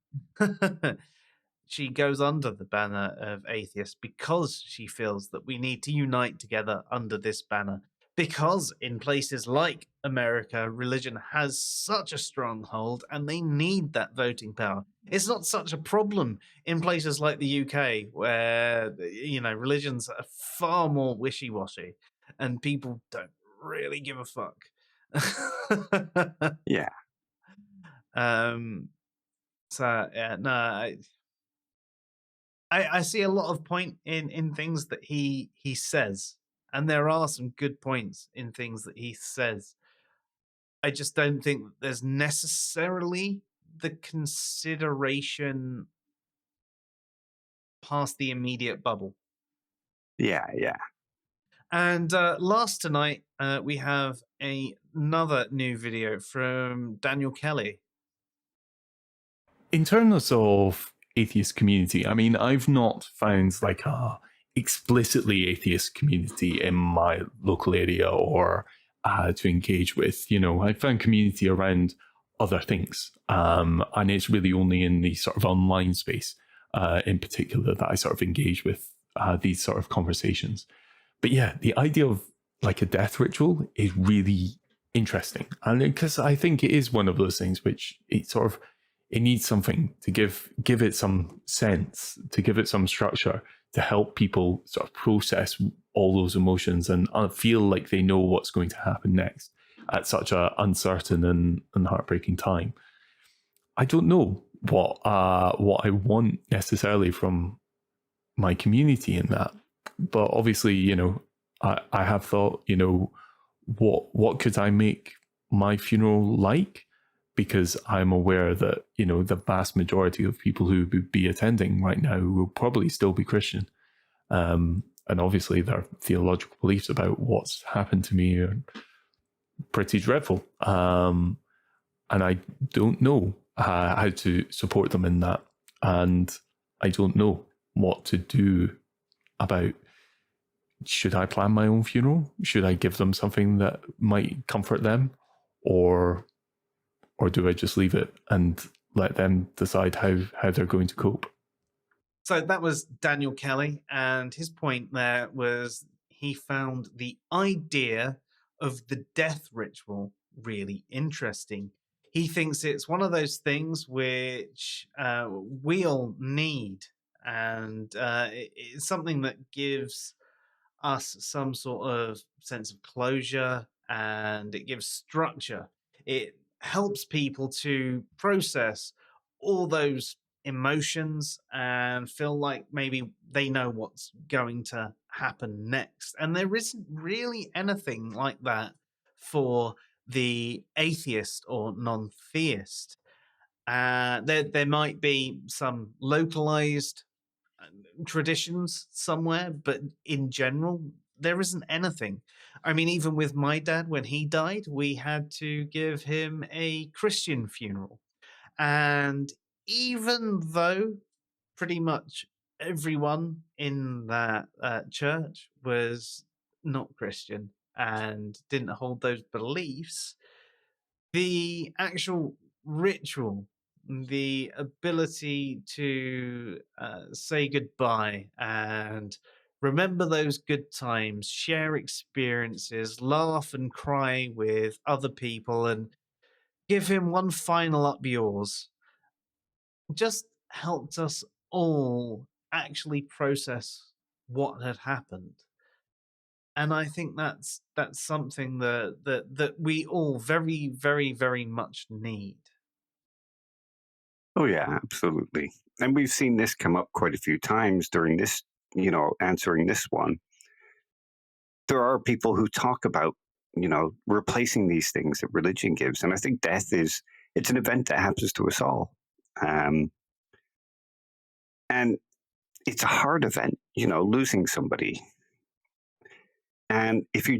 A: she goes under the banner of atheist because she feels that we need to unite together under this banner. Because in places like America, religion has such a stronghold and they need that voting power. It's not such a problem in places like the UK where, religions are far more wishy-washy and people don't really give a fuck.
F: Yeah.
A: I see a lot of point in things that he says. And there are some good points in things that he says. I just don't think that there's necessarily the consideration past the immediate bubble.
F: Yeah.
A: And last tonight, we have another new video from Daniel Kelly.
P: In terms of atheist community, I mean, I've not found like a explicitly atheist community in my local area or to engage with. I found community around other things, and it's really only in the sort of online space in particular that I sort of engage with these sort of conversations. But yeah, the idea of like a death ritual is really interesting, and because I think it is one of those things which it it needs something to give it some sense, to give it some structure, to help people sort of process all those emotions and feel like they know what's going to happen next at such a uncertain and heartbreaking time. I don't know what I want necessarily from my community in that, but obviously, I have thought, what could I make my funeral like? Because I'm aware that, the vast majority of people who would be attending right now will probably still be Christian. And obviously their theological beliefs about what's happened to me are pretty dreadful. And I don't know how to support them in that. And I don't know what to do about, should I plan my own funeral? Should I give them something that might comfort them? Or do I just leave it and let them decide how they're going to cope?
A: So that was Daniel Kelly, and his point there was he found the idea of the death ritual really interesting. He thinks it's one of those things which we all need, and it's something that gives us some sort of sense of closure, and it gives structure. It helps people to process all those emotions and feel like maybe they know what's going to happen next. And there isn't really anything like that for the atheist or non-theist. There might be some localized traditions somewhere, but in general, there isn't anything. I mean, even with my dad, when he died, we had to give him a Christian funeral. And even though pretty much everyone in that church was not Christian and didn't hold those beliefs, the actual ritual, the ability to say goodbye and remember those good times, share experiences, laugh and cry with other people, and give him one final up yours, just helped us all actually process what had happened. And I think that's something that we all very, very, very much need.
F: Oh yeah, absolutely. And we've seen this come up quite a few times during this, answering this one. There are people who talk about, replacing these things that religion gives. And I think death it's an event that happens to us all. And it's a hard event, losing somebody. And if you,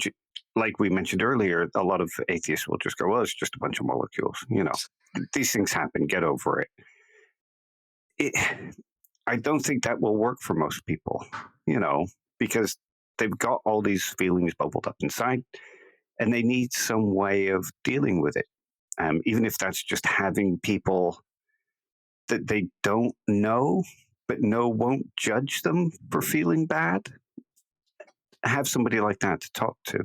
F: like we mentioned earlier, a lot of atheists will just go, well, it's just a bunch of molecules. These things happen, get over it. I don't think that will work for most people, because they've got all these feelings bubbled up inside and they need some way of dealing with it. Even if that's just having people that they don't know, but won't judge them for feeling bad. Have somebody like that to talk to,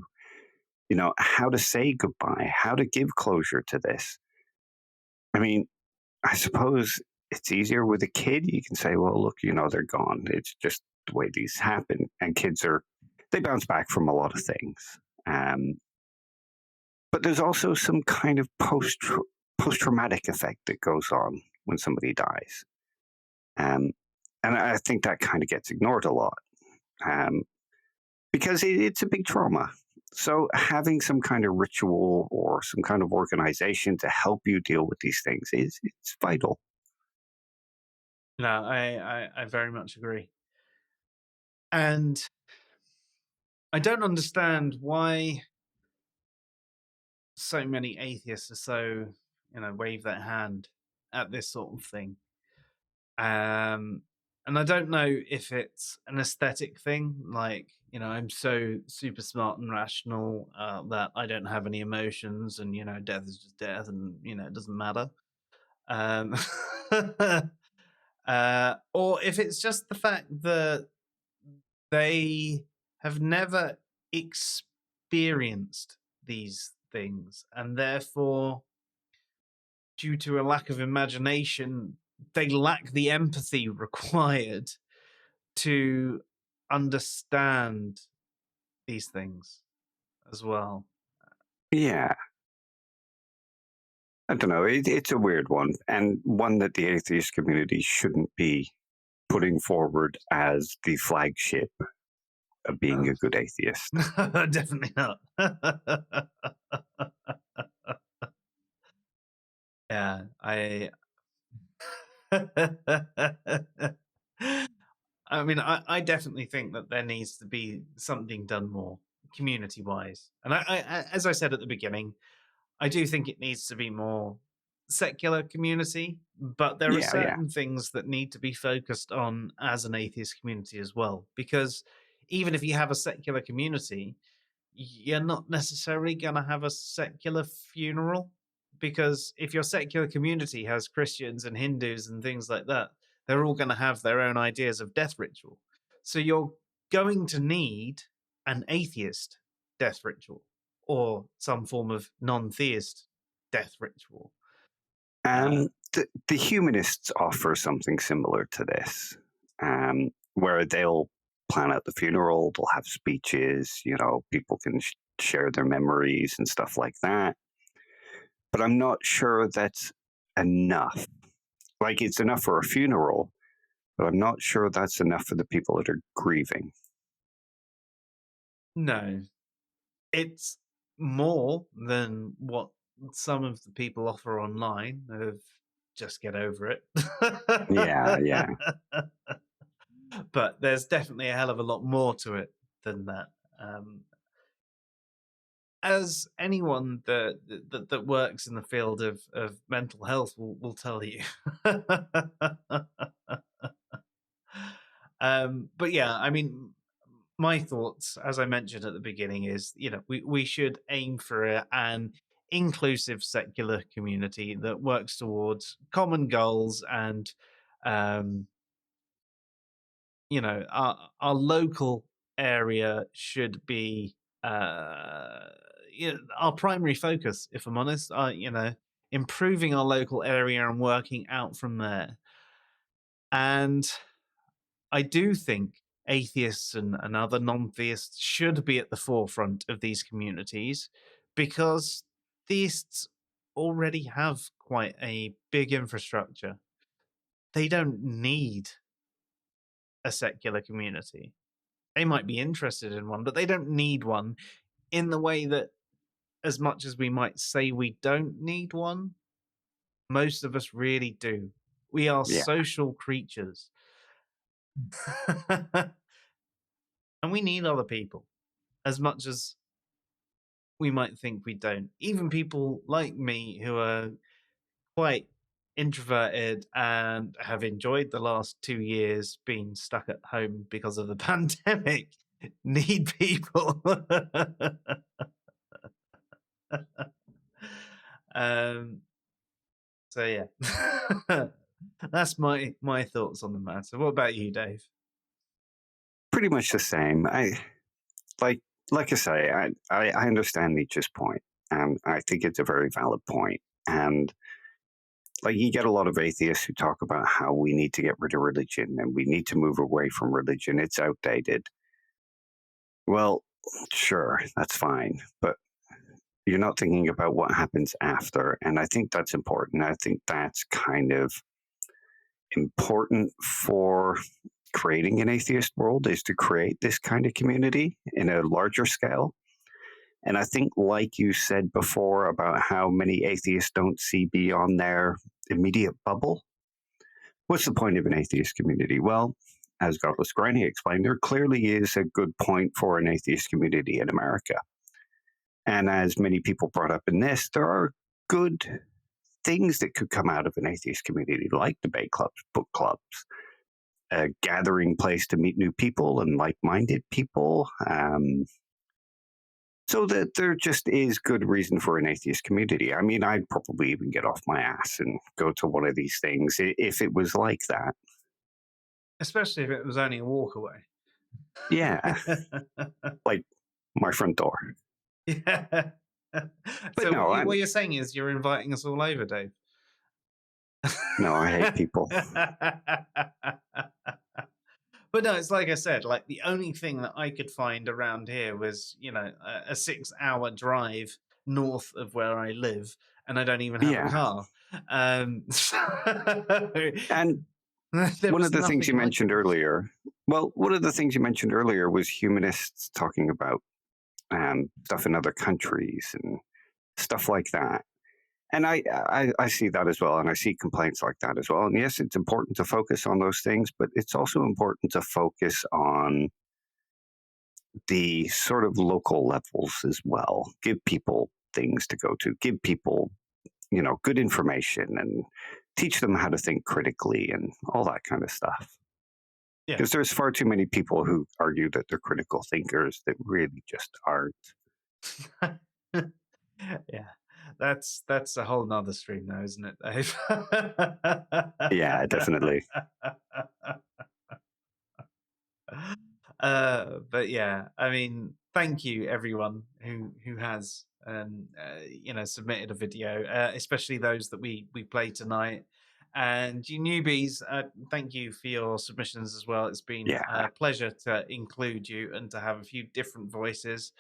F: how to say goodbye, how to give closure to this. I mean, I suppose it's easier with a kid. You can say, well, look, they're gone. It's just the way these happen. And kids they bounce back from a lot of things. But there's also some kind of post-traumatic effect that goes on when somebody dies. And I think that kind of gets ignored a lot. Because it's a big trauma. So having some kind of ritual or some kind of organization to help you deal with these things it's vital.
A: No, I very much agree. And I don't understand why so many atheists are so, wave their hand at this sort of thing. And I don't know if it's an aesthetic thing, like, I'm so super smart and rational that I don't have any emotions, and, death is just death, and, it doesn't matter. Or if it's just the fact that they have never experienced these things, and therefore due to a lack of imagination, they lack the empathy required to understand these things as well.
F: Yeah. I don't know. It's a weird one, and one that the atheist community shouldn't be putting forward as the flagship of being a good atheist.
A: Definitely not. Yeah, I mean, I definitely think that there needs to be something done more community-wise. And I, as I said at the beginning, I do think it needs to be more secular community, but there are
F: Yeah, yeah.
A: certain things that need to be focused on as an atheist community as well. Because even if you have a secular community, you're not necessarily going to have a secular funeral. Because if your secular community has Christians and Hindus and things like that, they're all going to have their own ideas of death ritual. So you're going to need an atheist death ritual or some form of non-theist death ritual.
F: The humanists offer something similar to this, where they'll plan out the funeral, they'll have speeches, people can share their memories and stuff like that. But I'm not sure that's enough. Like, it's enough for a funeral, but I'm not sure that's enough for the people that are grieving.
A: No. It's more than what some of the people offer online of just get over it.
F: Yeah.
A: But there's definitely a hell of a lot more to it than that. As anyone that works in the field of mental health will tell you. But yeah, I mean, my thoughts, as I mentioned at the beginning, is we should aim for an inclusive secular community that works towards common goals, and our local area should be our primary focus, if I'm honest. Improving our local area and working out from there. And I do think atheists and other non-theists should be at the forefront of these communities, because theists already have quite a big infrastructure. They don't need a secular community. They might be interested in one, but they don't need one in the way that, as much as we might say we don't need one, most of us really do. We are social creatures. And we need other people as much as we might think we don't. Even people like me who are quite introverted and have enjoyed the last 2 years being stuck at home because of the pandemic need people. So yeah. That's my thoughts on the matter. What about you, Dave?
F: Pretty much the same. Like I say, I understand Neitche's point, and I think it's a very valid point. And like, you get a lot of atheists who talk about how we need to get rid of religion and we need to move away from religion. It's outdated. Well, sure, that's fine, but you're not thinking about what happens after, and I think that's important. I think that's kind of important for creating an atheist world, is to create this kind of community in a larger scale. And I think, like you said before about how many atheists don't see beyond their immediate bubble, what's the point of an atheist community? Well, as Godless Granny explained, there clearly is a good point for an atheist community in America. And as many people brought up in this, there are good things that could come out of an atheist community, like debate clubs, book clubs, a gathering place to meet new people and like-minded people. So that there just is good reason for an atheist community. I mean, I'd probably even get off my ass and go to one of these things if it was like that.
A: Especially if it was only a walk away.
F: Yeah. Like my front door.
A: Yeah. So
F: no,
A: what you're saying is you're inviting us all over, Dave.
F: No, I hate people.
A: But no, it's like I said, like the only thing that I could find around here was, you know, a 6-hour drive north of where I live, and I don't even have a car.
F: And one of the things you mentioned earlier, one of the things you mentioned earlier was humanists talking about stuff in other countries and stuff like that. And I see that as well, and I see complaints like that as well. And yes, it's important to focus on those things, but it's also important to focus on the sort of local levels as well. Give people things to go to, give people, you know, good information and teach them how to think critically and all that kind of stuff. Because there's far too many people who argue that they're critical thinkers that really just aren't.
A: Yeah. That's a whole nother stream now, isn't it, Dave?
F: Yeah, definitely.
A: But yeah, I mean, thank you everyone who has you know, submitted a video, especially those that we play tonight. And you newbies, thank you for your submissions as well. It's been a pleasure to include you and to have a few different voices.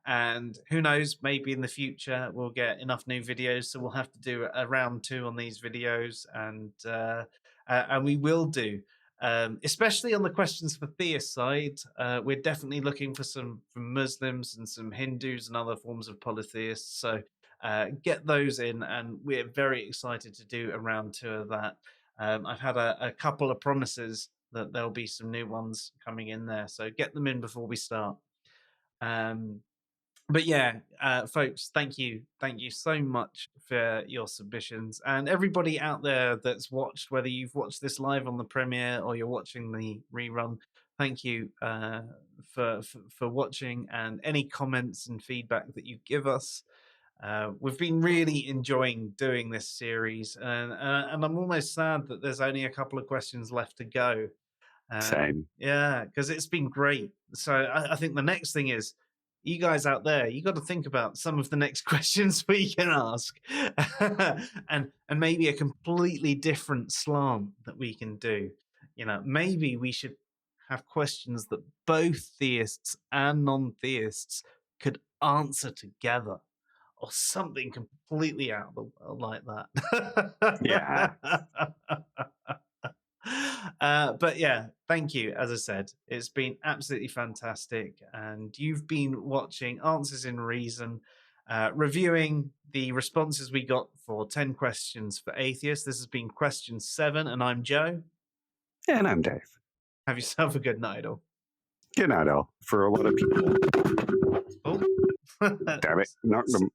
A: And who knows, maybe in the future we'll get enough new videos, so we'll have to do a round 2 on these videos, and we will do, especially on the questions for theist side. We're definitely looking for some from Muslims and some Hindus and other forms of polytheists. So get those in, and we're very excited to do a round 2 of that. I've had a couple of promises that there'll be some new ones coming in there, so get them in before we start. But yeah, folks, thank you so much for your submissions, and everybody out there that's watched, whether you've watched this live on the premiere or you're watching the rerun, thank you for watching, and any comments and feedback that you give us. We've been really enjoying doing this series, and I'm almost sad that there's only a couple of questions left to go.
F: Same.
A: Yeah, because it's been great. So I think the next thing is, you guys out there, you got to think about some of the next questions we can ask, and maybe a completely different slant that we can do. You know, maybe we should have questions that both theists and non-theists could answer together, or something completely out of the world like that.
F: Yeah.
A: But yeah, thank you. As I said, it's been absolutely fantastic, and you've been watching Answers in Reason, reviewing the responses we got for 10 questions for atheists. This has been question 7, and I'm Joe.
F: And I'm Dave.
A: Have yourself a good night, all.
F: Good night, all. For a lot of people.
A: Oh.
F: Damn it. Not them.